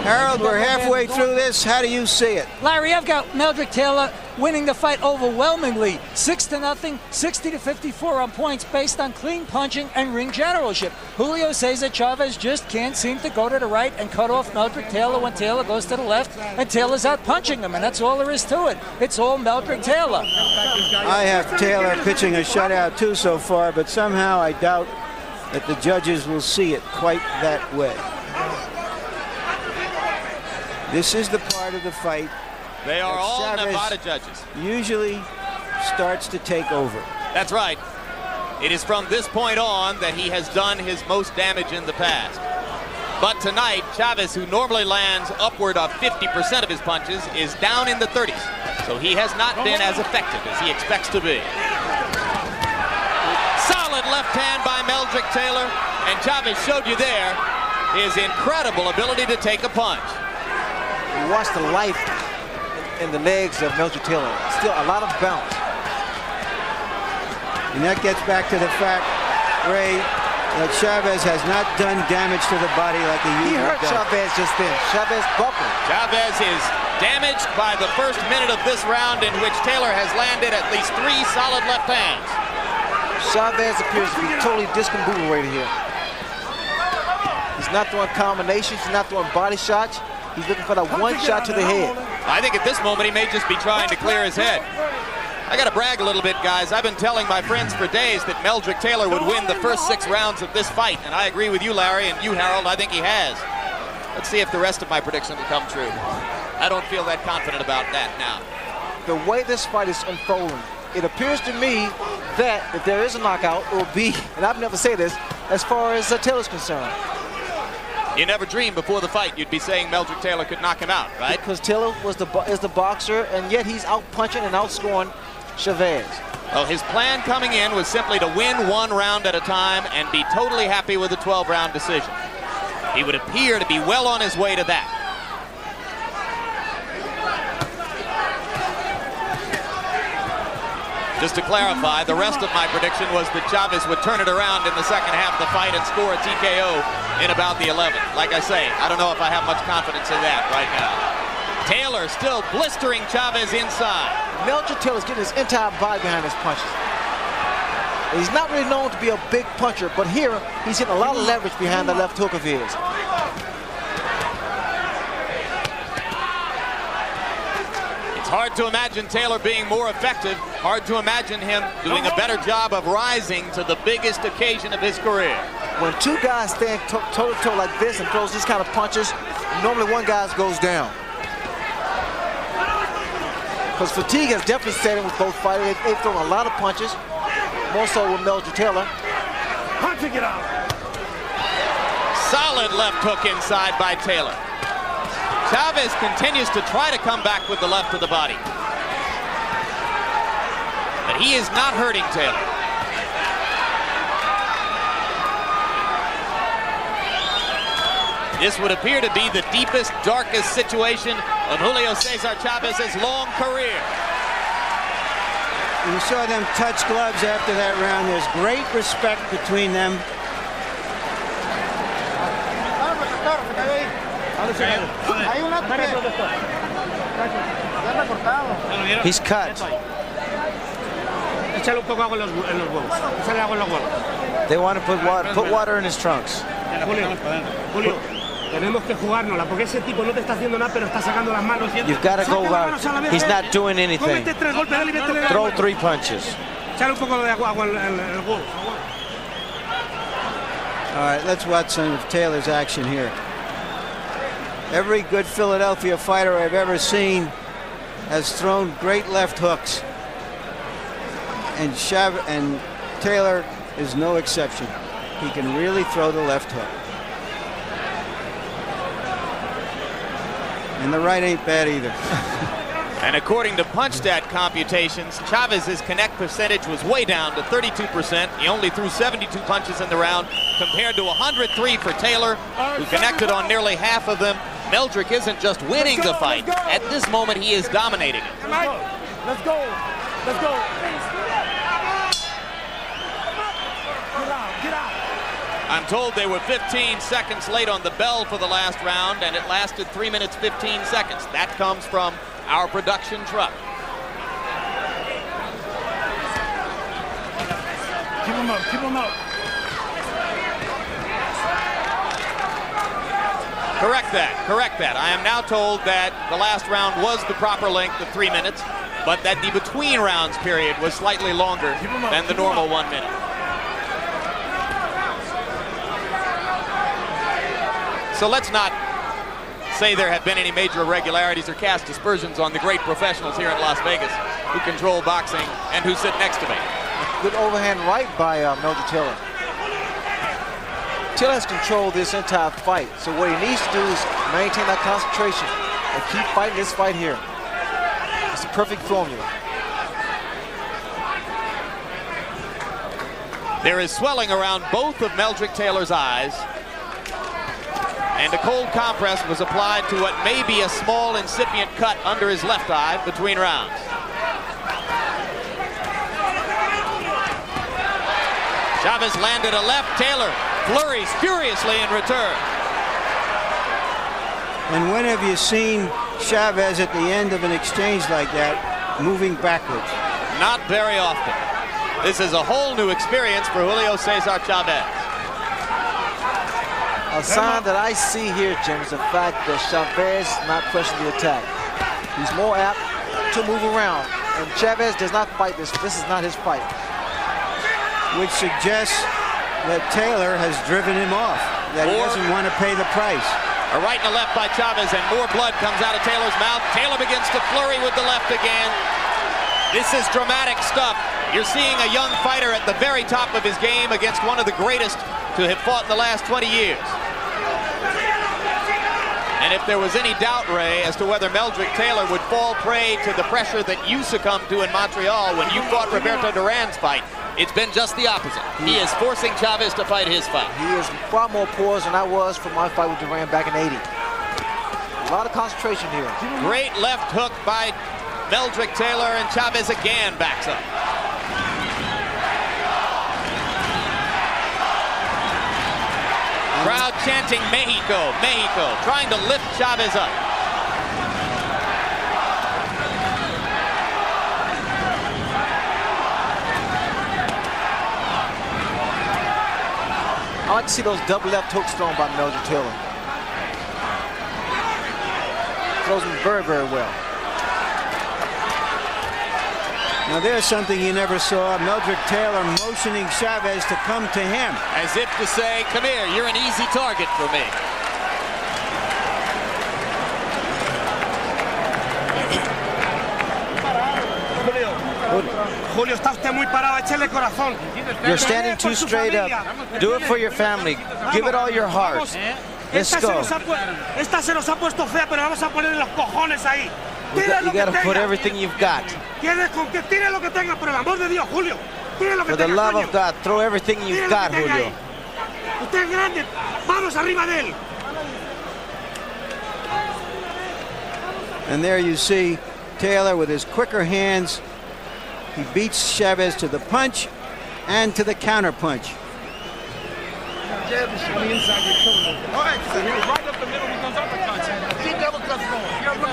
Harold, we're halfway through this. How do you see it? Larry, I've got Meldrick Taylor winning the fight overwhelmingly, 6-0, 60-54 on points based on clean punching and ring generalship. Julio Cesar Chavez just can't seem to go to the right and cut off Meldrick Taylor when Taylor goes to the left, and Taylor's out punching him, and that's all there is to it. It's all Meldrick Taylor. I have Taylor pitching a shutout too so far, but somehow I doubt that the judges will see it quite that way. This is the part of the fight. They are all Chavez Nevada judges. Usually starts to take over. That's right. It is from this point on that he has done his most damage in the past. But tonight, Chavez, who normally lands upward of 50% of his punches, is down in the 30s. So he has not been as effective as he expects to be. Solid left hand by Meldrick Taylor, and Chavez showed you there his incredible ability to take a punch. You watch the life in the legs of Meldrick Taylor. Still a lot of bounce. And that gets back to the fact, Ray, that Chavez has not done damage to the body like he usually does. He hurt Chavez just then. Chavez buckled. Chavez is damaged by the first minute of this round, in which Taylor has landed at least 3 solid left hands. Chavez appears to be totally discombobulated here. He's not throwing combinations. He's not throwing body shots. He's looking for that one shot to the head. I think at this moment he may just be trying to clear his head. I got to brag a little bit, guys. I've been telling my friends for days that Meldrick Taylor would win the first 6 rounds of this fight, and I agree with you, Larry, and you, Harold. I think he has. Let's see if the rest of my predictions will come true. I don't feel that confident about that now. The way this fight is unfolding, it appears to me that if there is a knockout, it will be, and I've never said this, as far as Taylor's concerned. You never dreamed before the fight you'd be saying Meldrick Taylor could knock him out, right? Because Taylor is the boxer, and yet he's out-punching and outscoring Chavez. Well, his plan coming in was simply to win 1 round at a time and be totally happy with a 12-round decision. He would appear to be well on his way to that. Just to clarify, the rest of my prediction was that Chavez would turn it around in the second half of the fight and score a TKO in about the 11th. Like I say, I don't know if I have much confidence in that right now. Taylor still blistering Chavez inside. Meldrick Taylor's getting his entire body behind his punches. He's not really known to be a big puncher, but here he's getting a lot of leverage behind the left hook of his. It's hard to imagine Taylor being more effective. Hard to imagine him doing a better job of rising to the biggest occasion of his career. When 2 guys stand toe-to-toe like this and throws these kind of punches, normally one guy goes down. Because fatigue has definitely set in with both fighters. They've thrown a lot of punches, more so with Meldrick Taylor. Punching it out. Solid left hook inside by Taylor. Chavez continues to try to come back with the left of the body. But he is not hurting Taylor. This would appear to be the deepest, darkest situation of Julio Cesar Chavez's long career. You saw them touch gloves after that round. There's great respect between them. He's cut. They want to put water in his trunks. You've got to go out. He's not doing anything. Throw 3 punches. All right, let's watch some of Taylor's action here. Every good Philadelphia fighter I've ever seen has thrown great left hooks. And Taylor is no exception. He can really throw the left hook. And the right ain't bad either. And according to PunchStat computations, Chavez's connect percentage was way down to 32%. He only threw 72 punches in the round compared to 103 for Taylor, who connected on nearly half of them. Meldrick isn't just winning the fight. At this moment, he is dominating it. Let's go. Let's go. Get out. I'm told they were 15 seconds late on the bell for the last round, and it lasted 3 minutes 15 seconds. That comes from our production truck. Keep him up. Keep him up. Correct that. I am now told that the last round was the proper length of 3 minutes, but that the between rounds period was slightly longer than the normal 1 minute. So let's not say there have been any major irregularities or cast aspersions on the great professionals here in Las Vegas who control boxing and who sit next to me. Good overhand right by Meldrick Taylor. Taylor has controlled this entire fight, so what he needs to do is maintain that concentration and keep fighting this fight here. It's a perfect formula. There is swelling around both of Meldrick Taylor's eyes, and a cold compress was applied to what may be a small incipient cut under his left eye between rounds. Chavez landed a left. Taylor flurries furiously in return. And when have you seen Chavez at the end of an exchange like that moving backwards? Not very often. This is a whole new experience for Julio Cesar Chavez. A sign that I see here, Jim, is the fact that Chavez is not pressing the attack. He's more apt to move around, and Chavez does not fight this. This is not his fight. Which suggests that Taylor has driven him off, that he doesn't want to pay the price. A right and a left by Chavez, and more blood comes out of Taylor's mouth. Taylor begins to flurry with the left again. This is dramatic stuff. You're seeing a young fighter at the very top of his game against one of the greatest to have fought in the last 20 years. And if there was any doubt, Ray, as to whether Meldrick Taylor would fall prey to the pressure that you succumbed to in Montreal when you fought Roberto Duran's fight, it's been just the opposite. He is forcing Chavez to fight his fight. He is far more poised than I was for my fight with Duran back in '80. A lot of concentration here. Great left hook by Meldrick Taylor, and Chavez again backs up. Crowd chanting Mexico, Mexico, trying to lift Chavez up. I like to see those double left hooks thrown by Meldrick Taylor. Throws them very, very well. Now there's something you never saw. Meldrick Taylor motioning Chavez to come to him. As if to say, come here, you're an easy target for me. Julio, está usted muy parado, échale corazón. You're standing too straight up. Do it for your family. Give it all your heart. Let's go. Esta se nos ha puesto fea, pero vamos a poner los cojones ahí. You gotta put everything you've got. Tire lo que tenga, por el amor de Dios, Julio. Tire lo que For the tenga, love coño. of God, throw everything you've got, Julio. Usted es grande. Vamos arriba de él. And there you see Taylor with his quicker hands. He beats Chavez to the punch and to the counter punch.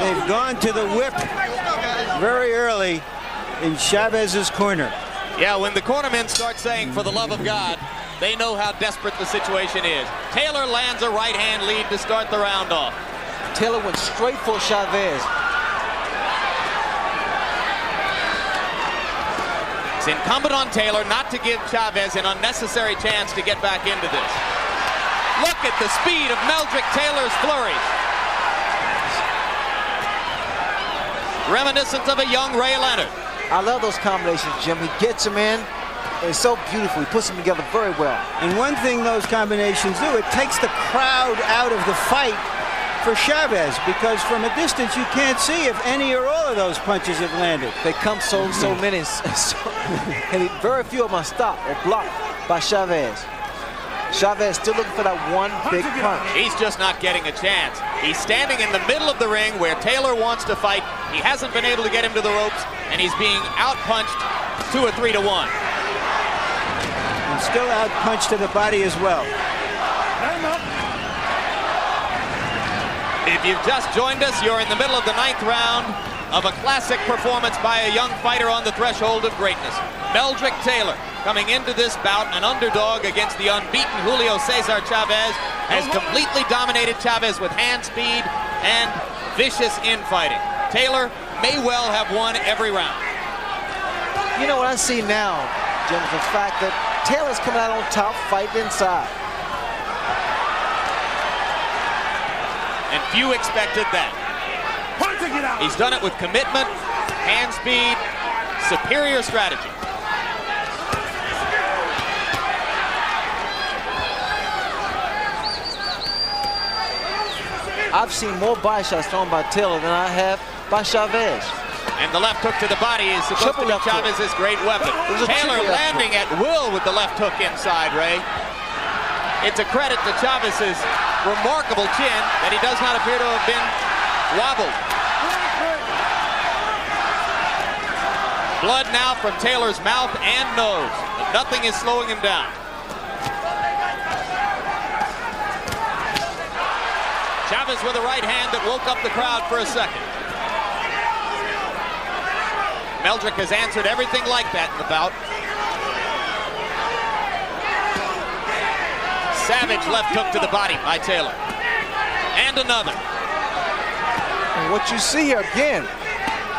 They've gone to the whip very early in Chavez's corner. Yeah, when the cornermen start saying, for the love of God, they know how desperate the situation is. Taylor lands a right-hand lead to start the round off. Taylor went straight for Chavez. It's incumbent on Taylor not to give Chavez an unnecessary chance to get back into this. Look at the speed of Meldrick Taylor's flurries. Reminiscent of a young Ray Leonard. I love those combinations, Jim. He gets them in. It's so beautiful. He puts them together very well. And one thing those combinations do, it takes the crowd out of the fight for Chavez, because from a distance you can't see if any or all of those punches have landed. They come so many, and very few of them are stopped or blocked by Chavez. Chavez still looking for that one big punch. He's just not getting a chance. He's standing in the middle of the ring where Taylor wants to fight. He hasn't been able to get him to the ropes, and he's being outpunched 2 or 3 to 1. And still outpunched to the body as well. If you've just joined us, you're in the middle of the 9th round of a classic performance by a young fighter on the threshold of greatness. Meldrick Taylor, coming into this bout an underdog against the unbeaten Julio Cesar Chavez, has completely dominated Chavez with hand speed and vicious infighting. Taylor may well have won every round. You know what I see now, Jim, is the fact that Taylor's coming out on top, fighting inside. and few expected that. He's done it with commitment, hand speed, superior strategy. I've seen more body shots thrown by Taylor than I have by Chavez. And the left hook to the body is supposed to be Chavez's great weapon. Taylor landing at will with the left hook inside, Ray. It's a credit to Chavez's remarkable chin that he does not appear to have been wobbled. Blood now from Taylor's mouth and nose, but nothing is slowing him down. Chavez with a right hand that woke up the crowd for a second. Meldrick has answered everything like that in the bout. Savage left hook to the body by Taylor. And another. And what you see here again,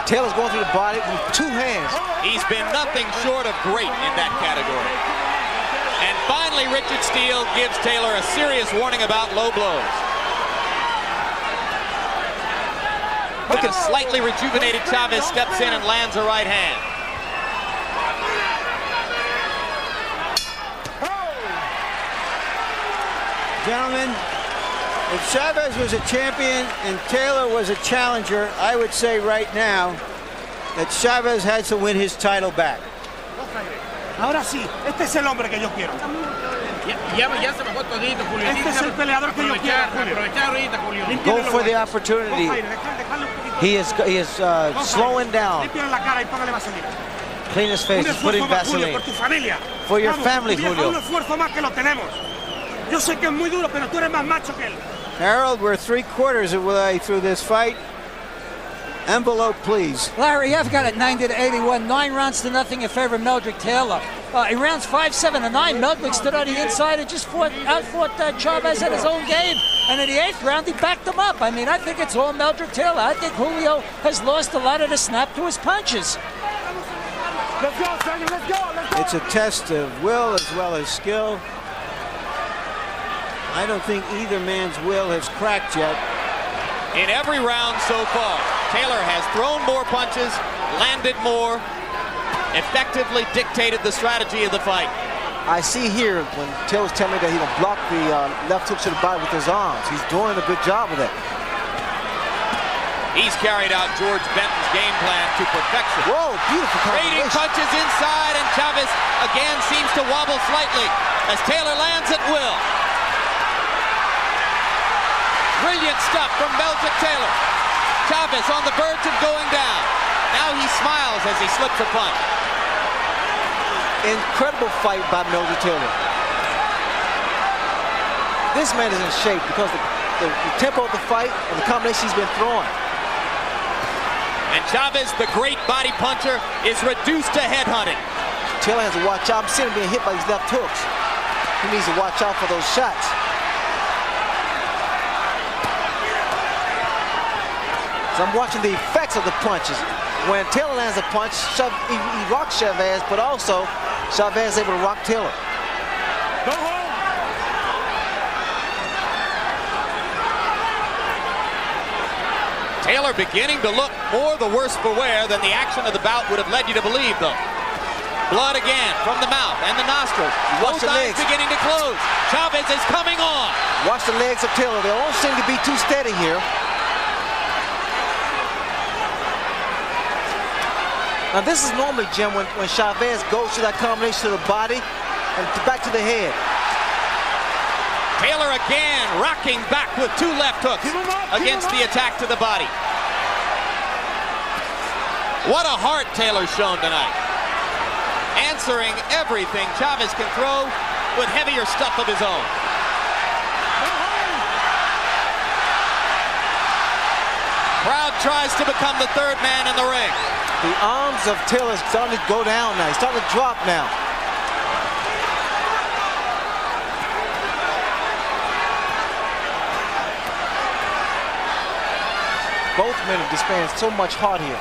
Taylor's going through the body with two hands. He's been nothing short of great in that category. And finally, Richard Steele gives Taylor a serious warning about low blows. And a slightly rejuvenated Chavez steps in and lands a right hand. Gentlemen, if Chavez was a champion and Taylor was a challenger, I would say right now that Chavez has to win his title back. Ahora sí, este es el hombre que yo quiero. Ya se bajó todito, Julio. Este es el peleador que yo quiero, aprovechar ahorita, Julio. Go for the opportunity. He is slowing down. Clean his face, putting Vaseline. For your family, Julio. Un esfuerzo más que lo tenemos. Yo sé que es muy duro, pero tú eres más macho que él. Harold, we're 3/4 of the way through this fight. Envelope, please. Larry, I've got it 90-81, 9 rounds to nothing in favor of Meldrick Taylor. In rounds 5, 7, and 9, Meldrick stood on the inside and just outfought Chavez at his own game. And in the 8th round, he backed him up. I mean, I think it's all Meldrick Taylor. I think Julio has lost a lot of the snap to his punches. Let's go, Sergeant, let's go, let's go. It's a test of will as well as skill. I don't think either man's will has cracked yet. In every round so far, Taylor has thrown more punches, landed more, effectively dictated the strategy of the fight. I see here when Taylor's telling me that he will block the left hook to the body with his arms. He's doing a good job of that. He's carried out George Benton's game plan to perfection. Whoa, beautiful trading punches inside, and Chavez again seems to wobble slightly as Taylor lands at will. Brilliant stuff from Meldrick Taylor. Chavez on the verge of going down. Now he smiles as he slips a punch. Incredible fight by Meldrick Taylor. This man is in shape because the tempo of the fight and the combination he's been throwing. And Chavez, the great body puncher, is reduced to headhunting. Taylor has to watch out. I'm seeing him being hit by these left hooks. He needs to watch out for those shots. So I'm watching the effects of the punches. When Taylor lands a punch, he rocks Chavez, but also Chavez is able to rock Taylor. Go home. Taylor beginning to look more the worse for wear than the action of the bout would have led you to believe, though. Blood again from the mouth and the nostrils. Both eyes beginning to close. Chavez is coming on. Watch the legs of Taylor. They don't seem to be too steady here. Now this is normally, Jim, when Chavez goes to that combination to the body and back to the head. Taylor again rocking back with 2 left hooks against the attack to the body. What a heart Taylor's shown tonight. Answering everything Chavez can throw with heavier stuff of his own. Crowd tries to become the 3rd man in the ring. The arms of Taylor are starting to go down now. He's starting to drop now. Both men are displaying so much heart here.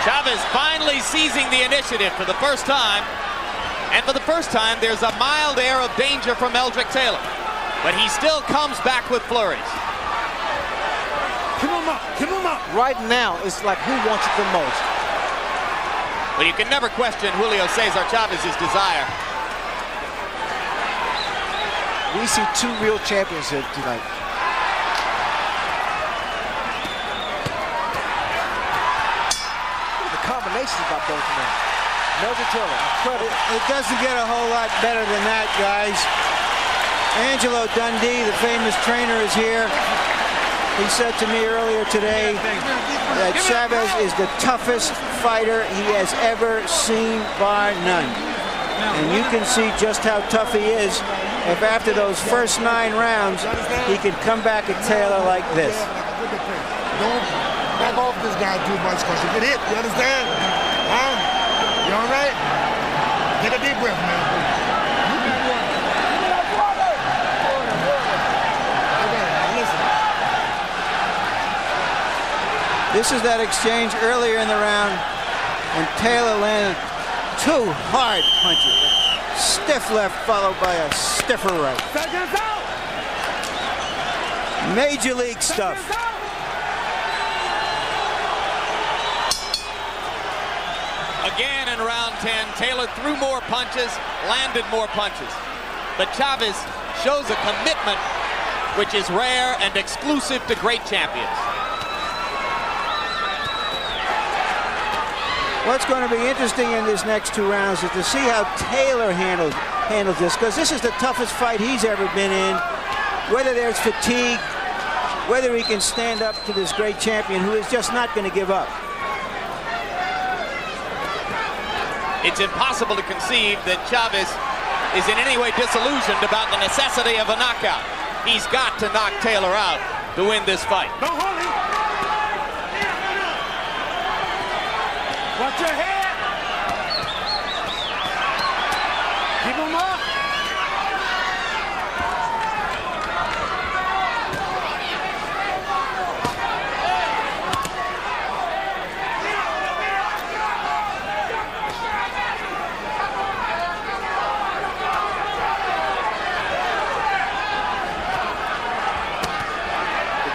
Chavez finally seizing the initiative for the first time. And for the first time, there's a mild air of danger from Meldrick Taylor. But he still comes back with flurries. Keep him up, keep him up. Right now, it's like who wants it the most. But you can never question Julio Cesar Chavez's desire. We see two real champions here tonight. The combinations by both men. Meldrick Taylor, incredible. It doesn't get a whole lot better than that, guys. Angelo Dundee, the famous trainer, is here. He said to me earlier today that Chavez is the toughest fighter he has ever seen, bar none. And you can see just how tough he is if after those first 9 rounds, he can come back at Taylor like this. Don't back off this guy too much because you get hit, you understand? Huh? You all right? Take a deep breath, man. This is that exchange earlier in the round, and Taylor landed 2 hard punches. Stiff left followed by a stiffer right. Major league stuff. Again in round 10, Taylor threw more punches, landed more punches. But Chavez shows a commitment which is rare and exclusive to great champions. What's going to be interesting in these next 2 rounds is to see how Taylor handles this, because this is the toughest fight he's ever been in. Whether there's fatigue, whether he can stand up to this great champion who is just not going to give up. It's impossible to conceive that Chavez is in any way disillusioned about the necessity of a knockout. He's got to knock Taylor out to win this fight. Don't hold him. Watch your head. Keep him up.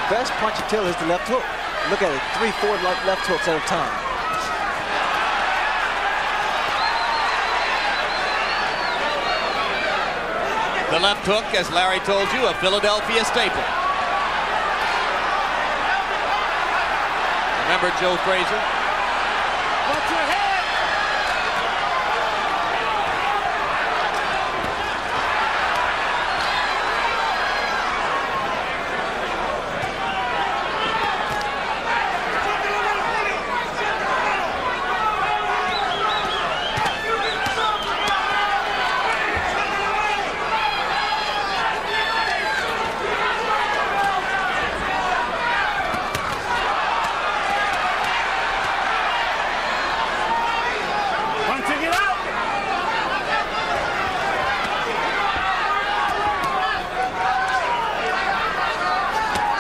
The best punch of Taylor is the left hook. Look at it, 3-4 left hooks at a time. The left hook, as Larry told you, a Philadelphia staple. Remember Joe Frazier? Watch your head.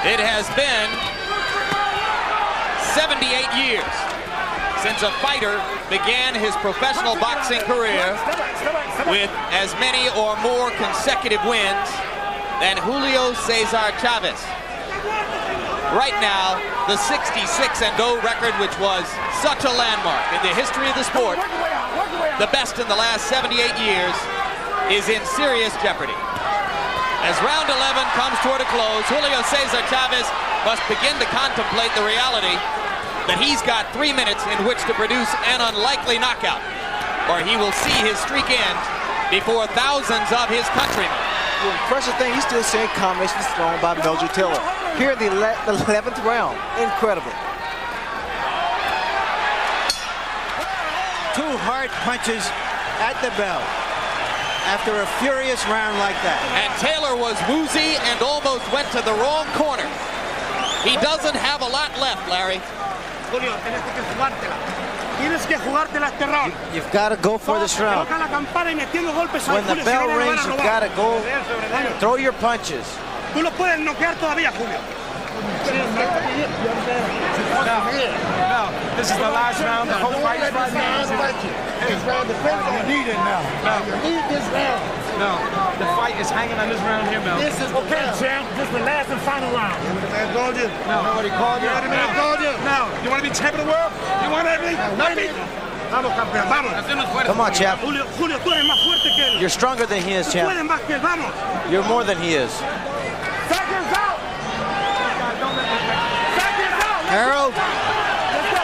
It has been 78 years since a fighter began his professional boxing career with as many or more consecutive wins than Julio Cesar Chavez. Right now, the 66-0 record, which was such a landmark in the history of the sport, the best in the last 78 years, is in serious jeopardy. As round 11 comes toward a close, Julio Cesar Chavez must begin to contemplate the reality that he's got 3 minutes in which to produce an unlikely knockout, or he will see his streak end before thousands of his countrymen. The impressive thing, he's still seeing combinations thrown by Meldrick Taylor. Here in the 11th round, incredible. 2 hard punches at the bell after a furious round like that. And Taylor was woozy and almost went to the wrong corner. He doesn't have a lot left, Larry. Julio, tienes que jugártela este round. You've got to go for this round. When the bell rings, you've got to go throw your punches. Tú lo puedes noquear todavía, Julio. No. This is the last round. The whole fight is right now. This round depends on you. Need it now. No. You need this round. No. The fight is hanging on this round here, Mel. This is Okay, champ. This is the last and final round. You know what the man told you? No. You know what he called you? You know what the man told you? No. You want to be champion of the world? You want everything? Nothing. Vamos, campeón. Vamos. Come on, champ. Julio, tú eres más fuerte que él. You're stronger than he is, Tú eres champ. más que él. Vamos. You're more than he is. Seconds out. Seconds out. Harold,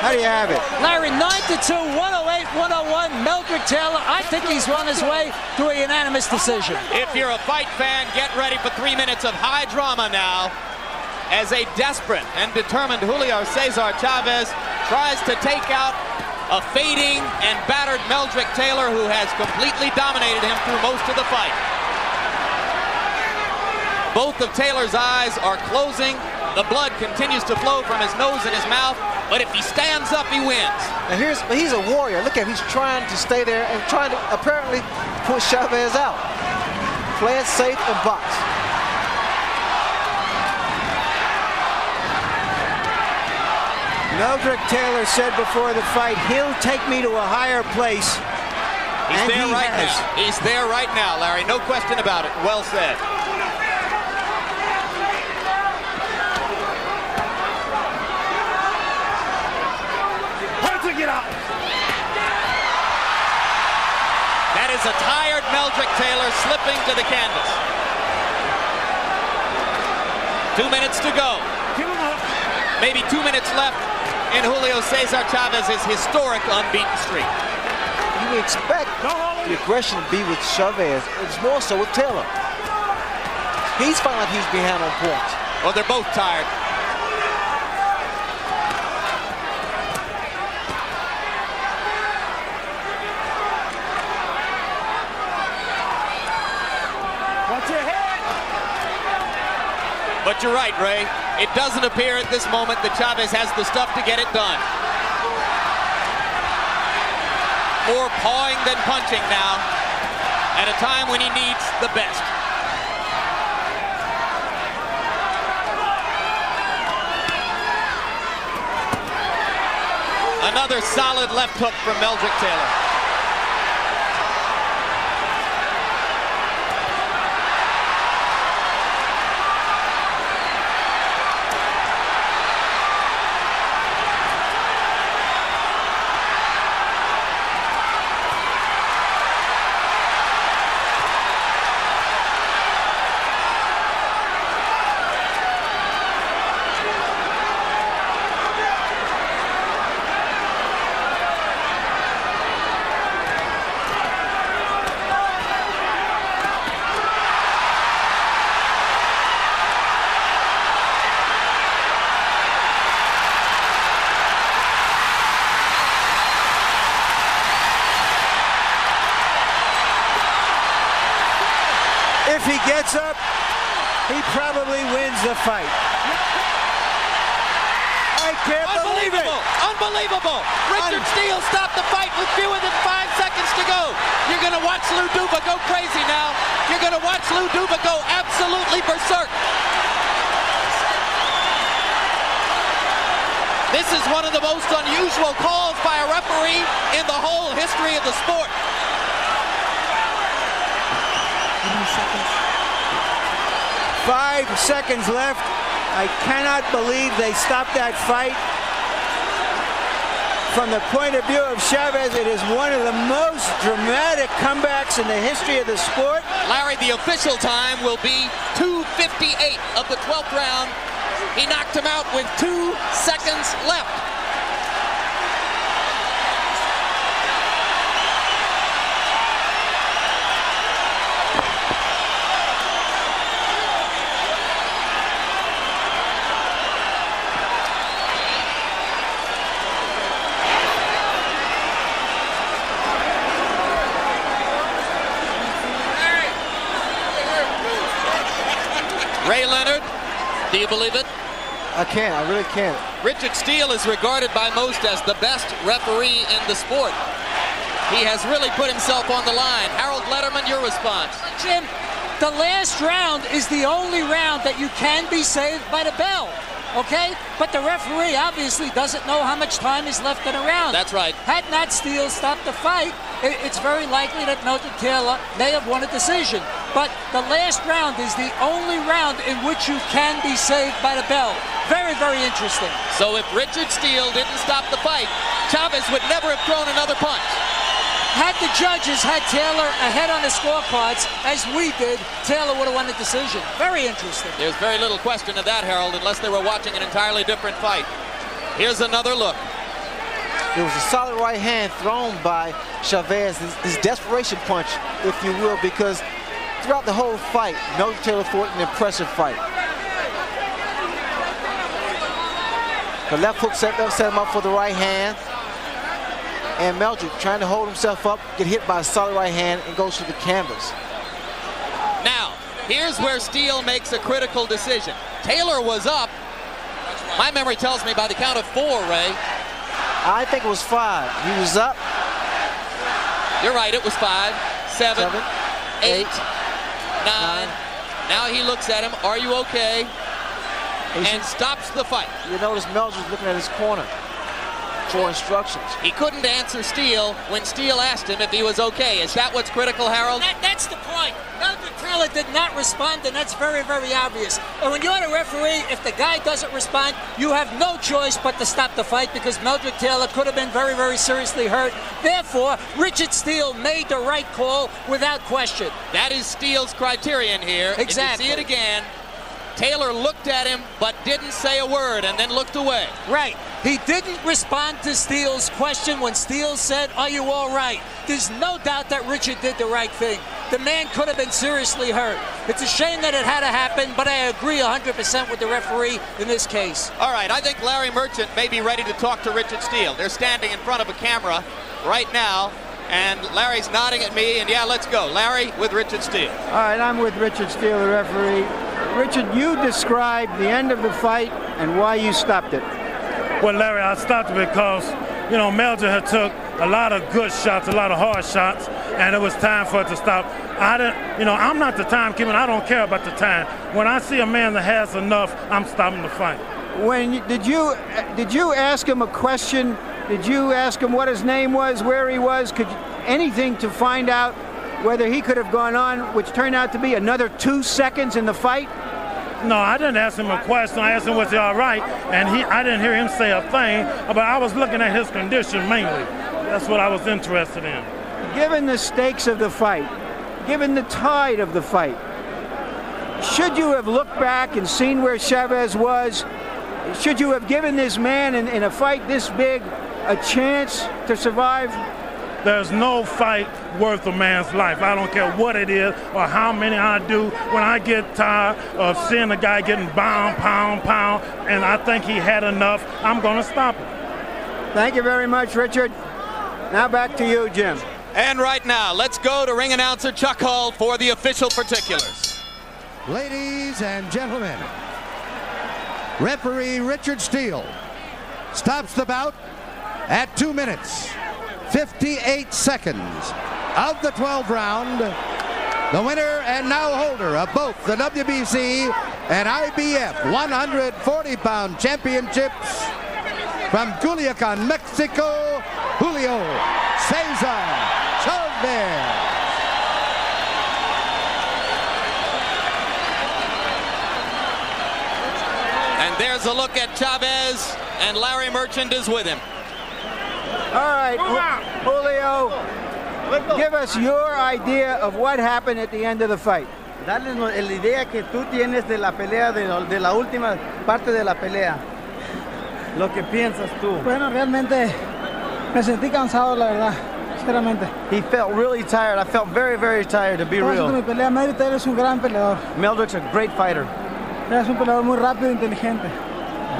how do you have it? Larry, 9-2, 108, 101. Meldrick Taylor, I think he's on his way to a unanimous decision. If you're a fight fan, get ready for 3 minutes of high drama now as a desperate and determined Julio Cesar Chavez tries to take out a fading and battered Meldrick Taylor, who has completely dominated him through most of the fight. Both of Taylor's eyes are closing. The blood continues to flow from his nose and his mouth, but if he stands up, he wins. And he's a warrior. Look at him. He's trying to stay there and trying to apparently push Chavez out. Play it safe and box. Meldrick Taylor said before the fight, he'll take me to a higher place. He's there right now. He's there right now, Larry. No question about it. Well said. That is a tired Meldrick Taylor slipping to the canvas. 2 minutes to go. Maybe 2 minutes left in Julio Cesar Chavez's historic unbeaten streak. You would expect the aggression to be with Chavez. It's more so with Taylor. He's felt like he's behind on points. Well, they're both tired. Watch your head. But you're right, Ray. It doesn't appear at this moment that Chavez has the stuff to get it done. More pawing than punching now, at a time when he needs the best. Another solid left hook from Meldrick Taylor. If he gets up, he probably wins the fight. I can't believe it. Unbelievable. Richard Steele stopped the fight with fewer than 5 seconds to go. You're going to watch Lou Duva go crazy now. You're going to watch Lou Duva go absolutely berserk. This is one of the most unusual calls by a referee in the whole history of the sport. 5 seconds left. I cannot believe they stopped that fight. From the point of view of Chavez, it is one of the most dramatic comebacks in the history of the sport. Larry, the official time will be 2:58 of the 12th round. He knocked him out with 2 seconds left. Ray Leonard, do you believe it? I can't. I really can't. Richard Steele is regarded by most as the best referee in the sport. He has really put himself on the line. Harold Letterman, your response. Jim, the last round is the only round that you can be saved by the bell. okay? But the referee obviously doesn't know how much time is left in a round. That's right. Had not Steele stopped the fight, it's very likely that Meldrick Taylor may have won a decision. But the last round is the only round in which you can be saved by the bell. Very, very interesting. So if Richard Steele didn't stop the fight, Chavez would never have thrown another punch. Had the judges had Taylor ahead on the scorecards, as we did, Taylor would have won the decision. Very interesting. There's very little question of that, Harold, unless they were watching an entirely different fight. Here's another look. It was a solid right hand thrown by Chavez, his desperation punch, if you will, because throughout the whole fight, Meldrick Taylor fought an impressive fight. The left hook set him up for the right hand. And Meldrick trying to hold himself up, get hit by a solid right hand, and goes to the canvas. Now, here's where Steele makes a critical decision. Taylor was up. My memory tells me by the count of 4, Ray. I think it was 5. He was up. You're right, it was 5, 7, 8, 9. Now he looks at him. Are you okay? And stops the fight. You notice Meldrick looking at his corner for instructions. He couldn't answer Steele when Steele asked him if he was okay. Is that what's critical, Harold? That's the point. Meldrick Taylor did not respond, and that's very, very obvious. And when you're the referee, if the guy doesn't respond, you have no choice but to stop the fight because Meldrick Taylor could have been very, very seriously hurt. Therefore, Richard Steele made the right call without question. That is Steele's criterion here. Exactly. If you see it again, Taylor looked at him but didn't say a word and then looked away. Right. He didn't respond to Steele's question when Steele said, "Are you all right?" There's no doubt that Richard did the right thing. The man could have been seriously hurt. It's a shame that it had to happen, but I agree 100% with the referee in this case. All right, I think Larry Merchant may be ready to talk to Richard Steele. They're standing in front of a camera right now, and Larry's nodding at me, and yeah, let's go. Larry with Richard Steele. All right, I'm with Richard Steele, the referee. Richard, you described the end of the fight and why you stopped it. Well, Larry, I stopped it because, you know, Meldrick had took a lot of good shots, a lot of hard shots, and it was time for it to stop. I'm not the timekeeper. I don't care about the time. When I see a man that has enough, I'm stopping the fight. Did you ask him a question? Did you ask him what his name was, where he was? Anything to find out whether he could have gone on, which turned out to be another 2 seconds in the fight? No, I didn't ask him a question. I asked him, was he all right? And I didn't hear him say a thing, but I was looking at his condition mainly. That's what I was interested in. Given the stakes of the fight, given the tide of the fight, should you have looked back and seen where Chavez was? Should you have given this man in a fight this big a chance to survive? There's no fight worth a man's life. I don't care what it is or how many I do. When I get tired of seeing a guy getting pound, and I think he had enough, I'm going to stop him. Thank you very much, Richard. Now back to you, Jim. And right now, let's go to ring announcer Chuck Hull for the official particulars. Ladies and gentlemen, referee Richard Steele stops the bout at 2 minutes, 58 seconds of the 12th round. The winner and now holder of both the WBC and IBF 140-pound championships from Culiacan, Mexico, Julio Cesar Chavez. And there's a look at Chavez, and Larry Merchant is with him. All right, Julio, give us your idea of what happened at the end of the fight. Dale la idea que tú tienes de la pelea, de la última parte de la pelea. Lo que piensas tú. Bueno, realmente me sentí cansado, la verdad, sinceramente. He felt really tired. I felt very, very tired, to be real. Mi pelea, Meldrick Taylor es un gran peleador. Meldrick's a great fighter. Es un peleador muy rápido e inteligente.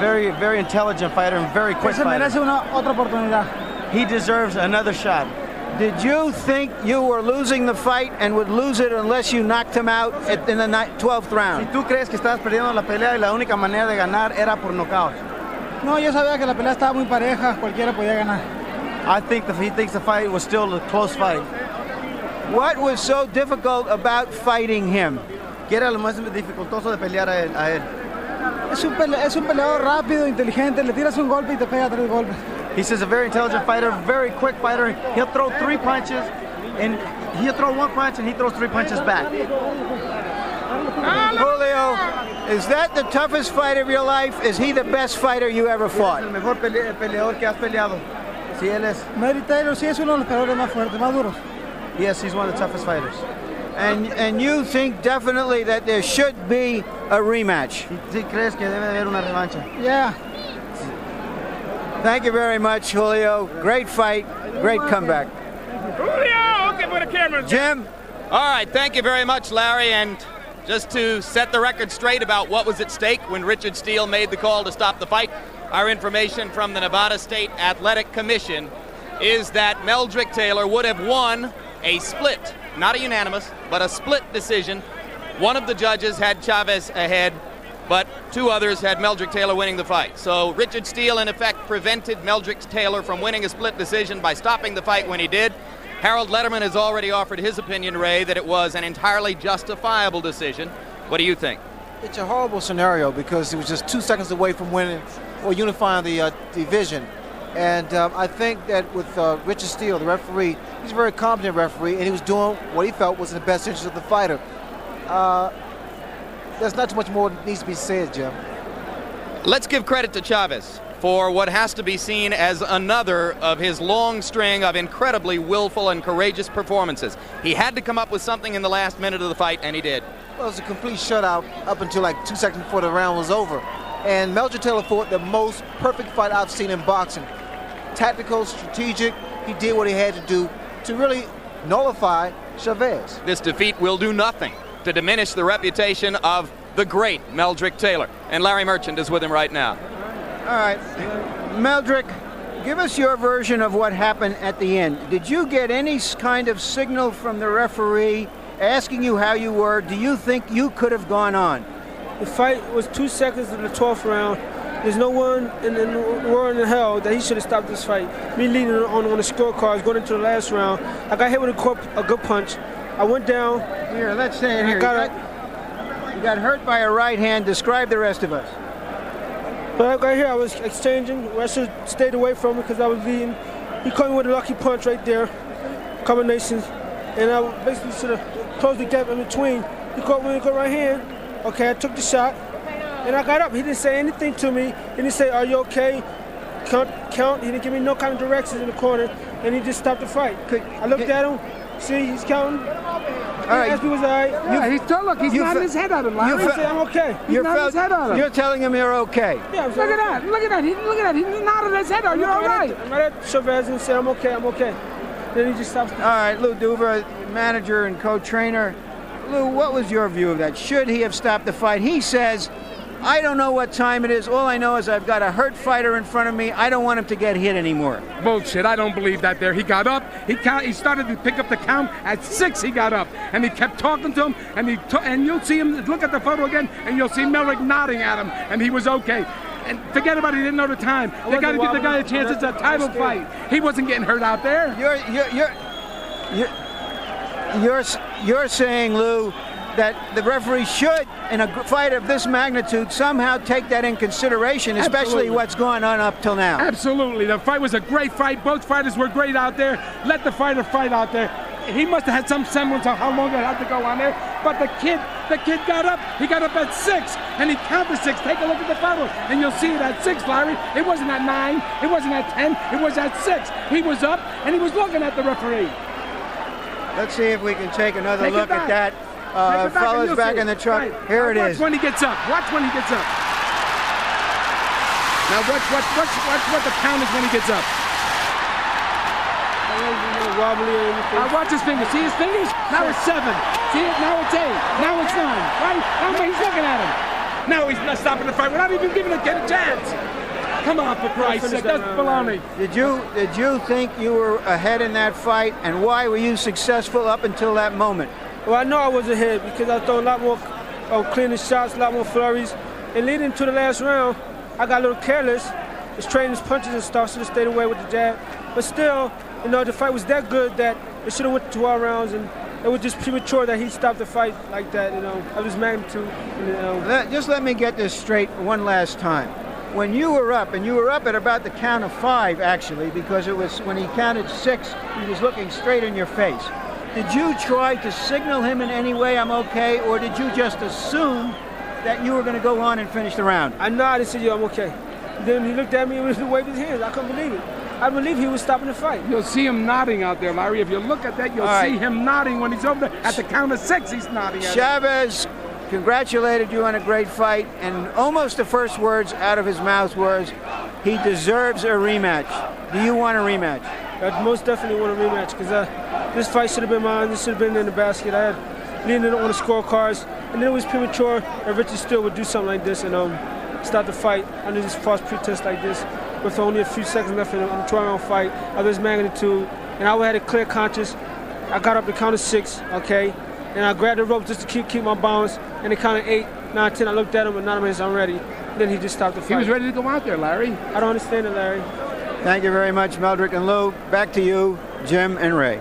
Very, very intelligent fighter and very quick Se merece fighter. otra oportunidad. He deserves another shot. Did you think you were losing the fight and would lose it unless you knocked him out in the 12th round? Si tú crees que estabas perdiendo la pelea y la única manera de ganar era por nocaut. No, yo sabía que la pelea estaba muy pareja, cualquiera podía ganar. I think that he thinks the fight was still a close fight. What was so difficult about fighting him? ¿Qué era lo más dificultoso de pelear a él? Es un peleador rápido, inteligente, le tiras un golpe y te pega 3 golpes. He says a very intelligent fighter, very quick fighter. He'll throw 3 punches, and he'll throw 1 punch, and he throws 3 punches back. Julio, is that the toughest fight of your life? Is he the best fighter you ever fought? El mejor peleador que has peleado. Sí, él es. Meldrick Taylor sí es uno de los peleadores más fuertes, más duros. Yes, he's one of the toughest fighters. And you think definitely that there should be a rematch? ¿Sí crees que debe haber una revancha? Yeah. Thank you very much, Julio. Great fight, great comeback. Julio, okay for the camera. Jim? All right, thank you very much, Larry. And just to set the record straight about what was at stake when Richard Steele made the call to stop the fight, our information from the Nevada State Athletic Commission is that Meldrick Taylor would have won a split, not a unanimous, but a split decision. One of the judges had Chavez ahead, but 2 others had Meldrick Taylor winning the fight. So Richard Steele, in effect, prevented Meldrick Taylor from winning a split decision by stopping the fight when he did. Harold Letterman has already offered his opinion, Ray, that it was an entirely justifiable decision. What do you think? It's a horrible scenario because he was just 2 seconds away from winning or unifying the division. And I think that with Richard Steele, the referee, he's a very competent referee, and he was doing what he felt was in the best interest of the fighter. There's not too much more that needs to be said, Jim. Let's give credit to Chavez for what has to be seen as another of his long string of incredibly willful and courageous performances. He had to come up with something in the last minute of the fight, and he did. Well, it was a complete shutout up until like 2 seconds before the round was over. And Meldrick Taylor fought the most perfect fight I've seen in boxing. Tactical, strategic, he did what he had to do to really nullify Chavez. This defeat will do nothing to diminish the reputation of the great Meldrick Taylor. And Larry Merchant is with him right now. All right, Meldrick, give us your version of what happened at the end. Did you get any kind of signal from the referee asking you how you were? Do you think you could have gone on? The fight was 2 seconds in the 12th round. There's no one in the world in hell that he should have stopped this fight. Me leading on the scorecards going into the last round. I got hit with a good punch. I went down. Here, let's say it here. You got hurt by a right hand. Describe the rest of us. But right here, I was exchanging. I should have stayed away from him because I was leading. He caught me with a lucky punch right there, combinations, and I basically should have closed the gap in between. He caught me with a good right hand. Okay, I took the shot, and I got up. He didn't say anything to me. He didn't say, "Are you okay?" Count. He didn't give me no kind of directions in the corner, and he just stopped the fight. I looked at him. See, he's counting. All right. He was all right. Yeah, he's still he's nodding his head at him. He said, "I'm okay." He's nodding his head at him. You're telling him you're okay. Yeah, look at that. Look at that. He nodded his head at him. You're all right. I'm right at Chavez and said, "I'm okay. I'm okay." Then he just stops. All right, Lou Duva, manager and co-trainer. Lou, what was your view of that? Should he have stopped the fight? He says, I don't know what time it is. All I know is I've got a hurt fighter in front of me. I don't want him to get hit anymore. Bullshit. I don't believe that there. He got up. He started to pick up the count. At 6, he got up. And he kept talking to him. And you'll see him, look at the photo again, and you'll see Meldrick nodding at him. And he was okay. And forget about it. He didn't know the time. They got to give the guy a chance. It's a title fight. He wasn't getting hurt out there. You're saying, Lou, that the referee should, in a fight of this magnitude, somehow take that in consideration, especially what's going on up till now. Absolutely. The fight was a great fight. Both fighters were great out there. Let the fighter fight out there. He must have had some semblance of how long it had to go on there. But the kid got up. He got up at 6, and he counted 6. Take a look at the photo, and you'll see it at 6, Larry. It wasn't at 9. It wasn't at 10. It was at 6. He was up, and he was looking at the referee. Let's see if we can take another look at that. Fellas back in the truck. Right. Here it is. Watch when he gets up. Watch when he gets up. Now watch what the count is when he gets up. Wobbly or anything. Watch his fingers. See his fingers? Now it's 7. See it? Now it's 8. Now it's 9. Right? Now he's looking at him. Now he's not stopping the fight. We're not even giving the kid a chance. Come on, for Christ's sake. That's baloney. Did you think you were ahead in that fight, and why were you successful up until that moment? Well, I know I was ahead because I threw a lot more cleaner shots, a lot more flurries. And leading to the last round, I got a little careless. Was trading his punches and stuff, should have stayed away with the jab. But still, the fight was that good that it should have went to 12 rounds, and it was just premature that he stopped the fight like that, of his magnitude. Just let me get this straight one last time. When you were up, and you were up at about the count of 5, actually, because it was when he counted 6, he was looking straight in your face. Did you try to signal him in any way, I'm okay, or did you just assume that you were going to go on and finish the round? I nodded and said, yo, I'm okay. Then he looked at me and waved his hands. I couldn't believe it. I believe he was stopping the fight. You'll see him nodding out there, Larry. If you look at that, you'll see him nodding when he's over there. At the count of 6, he's nodding at Chavez congratulated you on a great fight, and almost the first words out of his mouth was, he deserves a rematch. Do you want a rematch? I most definitely want a rematch, because this fight should have been mine. This should have been in the basket. I had leaned it on the scorecards, and then it was premature that Richard Steele would do something like this and start the fight under this false pretense like this, with only a few seconds left in a 12-round fight of this magnitude. And I had a clear conscience. I got up to count of 6, okay? And I grabbed the rope just to keep my balance. And it counted 8, 9, 10. I looked at him, and 9 minutes, I'm ready. Then he just stopped the fight. He was ready to go out there, Larry. I don't understand it, Larry. Thank you very much, Meldrick and Lou. Back to you, Jim and Ray.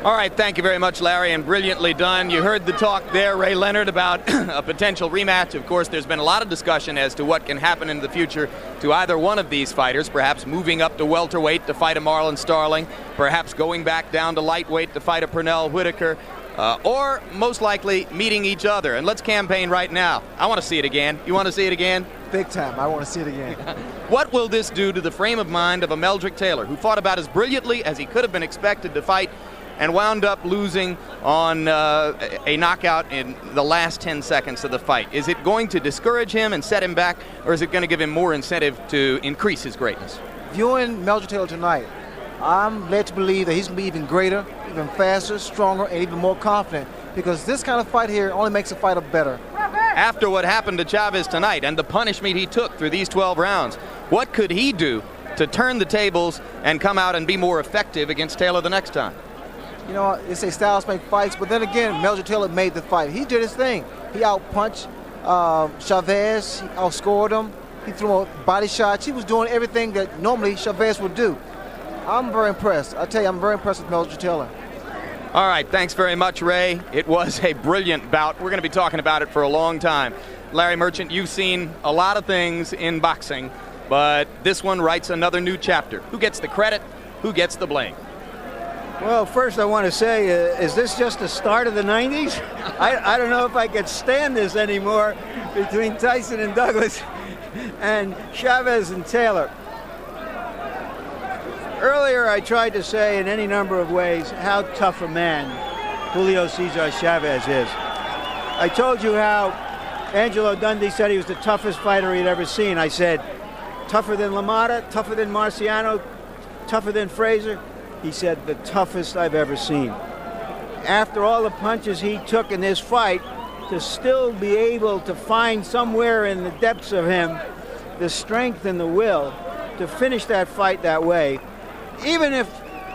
All right, thank you very much, Larry, and brilliantly done. You heard the talk there, Ray Leonard, about a potential rematch. Of course, there's been a lot of discussion as to what can happen in the future to either one of these fighters, perhaps moving up to welterweight to fight a Marlon Starling, perhaps going back down to lightweight to fight a Pernell Whitaker, or most likely meeting each other. And let's campaign right now. I want to see it again. You want to see it again? Big time. I want to see it again. What will this do to the frame of mind of a Meldrick Taylor, who fought about as brilliantly as he could have been expected to fight and wound up losing on a knockout in the last 10 seconds of the fight? Is it going to discourage him and set him back, or is it going to give him more incentive to increase his greatness? Viewing Meldrick Taylor tonight, I'm led to believe that he's going to be even greater, even faster, stronger, and even more confident, because this kind of fight here only makes a fighter better. After what happened to Chavez tonight and the punishment he took through these 12 rounds, what could he do to turn the tables and come out and be more effective against Taylor the next time? You know, they say styles make fights, but then again, Meldrick Taylor made the fight. He did his thing. He outpunched Chavez, he outscored him, he threw body shots. He was doing everything that normally Chavez would do. I'm very impressed. I tell you, I'm very impressed with Meldrick Taylor. All right, thanks very much, Ray. It was a brilliant bout. We're going to be talking about it for a long time. Larry Merchant, you've seen a lot of things in boxing, but this one writes another new chapter. Who gets the credit? Who gets the blame? Well, first I want to say, is this just the start of the 90s? I don't know if I could stand this anymore between Tyson and Douglas and Chavez and Taylor. Earlier I tried to say in any number of ways how tough a man Julio Cesar Chavez is. I told you how Angelo Dundee said he was the toughest fighter he'd ever seen. I said, tougher than LaMotta, tougher than Marciano, tougher than Frazier. He said, the toughest I've ever seen. After all the punches he took in this fight, to still be able to find somewhere in the depths of him the strength and the will to finish that fight that way, even if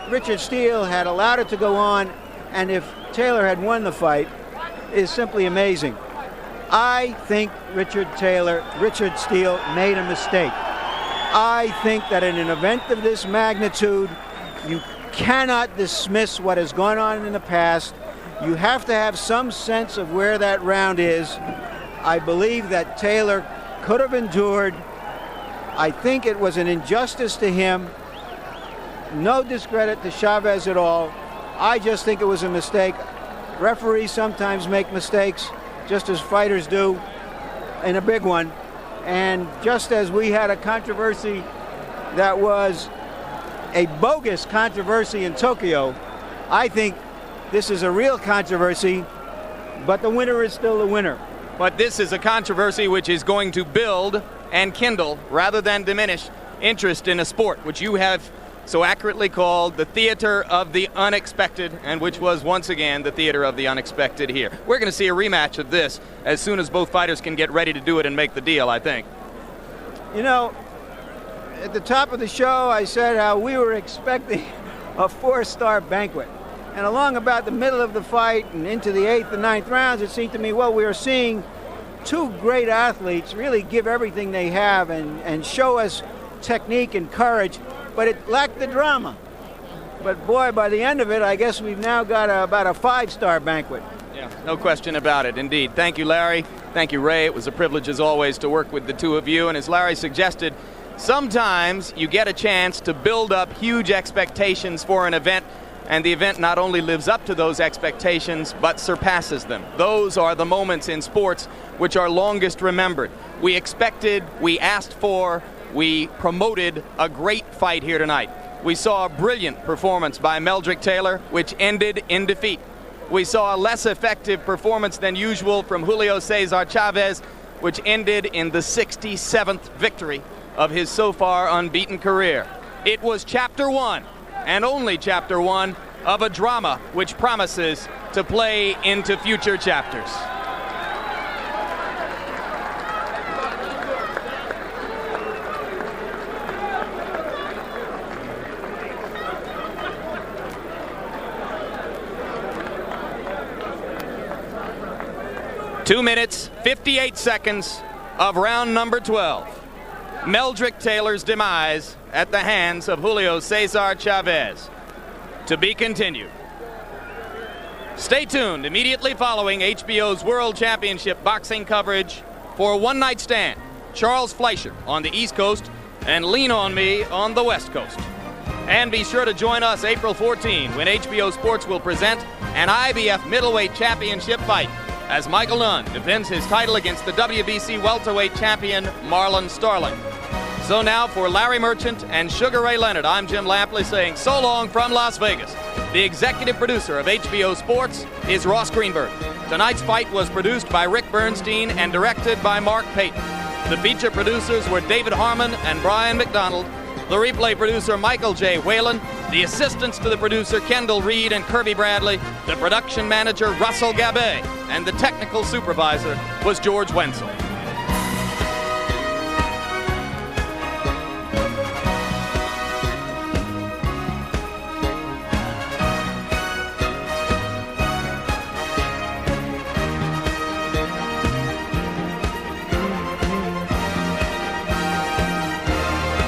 Richard Steele had allowed it to go on and if Taylor had won the fight, is simply amazing. I think Richard Steele made a mistake. I think that in an event of this magnitude, you cannot dismiss what has gone on in the past. You have to have some sense of where that round is. I believe that Taylor could have endured. I think it was an injustice to him. No discredit to Chavez at all. I just think it was a mistake. Referees sometimes make mistakes, just as fighters do, and a big one. And just as we had a controversy that was a bogus controversy in Tokyo, I think this is a real controversy, but the winner is still the winner. But this is a controversy which is going to build and kindle, rather than diminish, interest in a sport which you have so accurately called the theater of the unexpected, and which was once again the theater of the unexpected here. We're going to see a rematch of this as soon as both fighters can get ready to do it and make the deal, I think. You know, at the top of the show, I said how we were expecting a 4-star banquet. And along about the middle of the fight and into the 8th and 9th rounds, it seemed to me, well, we were seeing two great athletes really give everything they have and show us technique and courage, but it lacked the drama. But boy, by the end of it, I guess we've now got about a 5-star banquet. Yeah, no question about it, indeed. Thank you, Larry. Thank you, Ray. It was a privilege, as always, to work with the two of you. And as Larry suggested, sometimes you get a chance to build up huge expectations for an event, and the event not only lives up to those expectations, but surpasses them. Those are the moments in sports which are longest remembered. We expected, we asked for, we promoted a great fight here tonight. We saw a brilliant performance by Meldrick Taylor, which ended in defeat. We saw a less effective performance than usual from Julio Cesar Chavez, which ended in the 67th victory of his so far unbeaten career. It was chapter 1, and only chapter 1, of a drama which promises to play into future chapters. Two minutes, 58 seconds of round number 12. Meldrick Taylor's demise at the hands of Julio Cesar Chavez. To be continued. Stay tuned immediately following HBO's World Championship boxing coverage for One Night Stand, Charles Fleischer on the East Coast and Lean On Me on the West Coast. And be sure to join us April 14 when HBO Sports will present an IBF middleweight championship fight as Michael Nunn defends his title against the WBC welterweight champion Marlon Starling. So now for Larry Merchant and Sugar Ray Leonard, I'm Jim Lampley saying so long from Las Vegas. The executive producer of HBO Sports is Ross Greenberg. Tonight's fight was produced by Rick Bernstein and directed by Mark Payton. The feature producers were David Harmon and Brian McDonald. The replay producer, Michael J. Whalen. The assistants to the producer, Kendall Reed and Kirby Bradley. The production manager, Russell Gabay. And the technical supervisor was George Wenzel.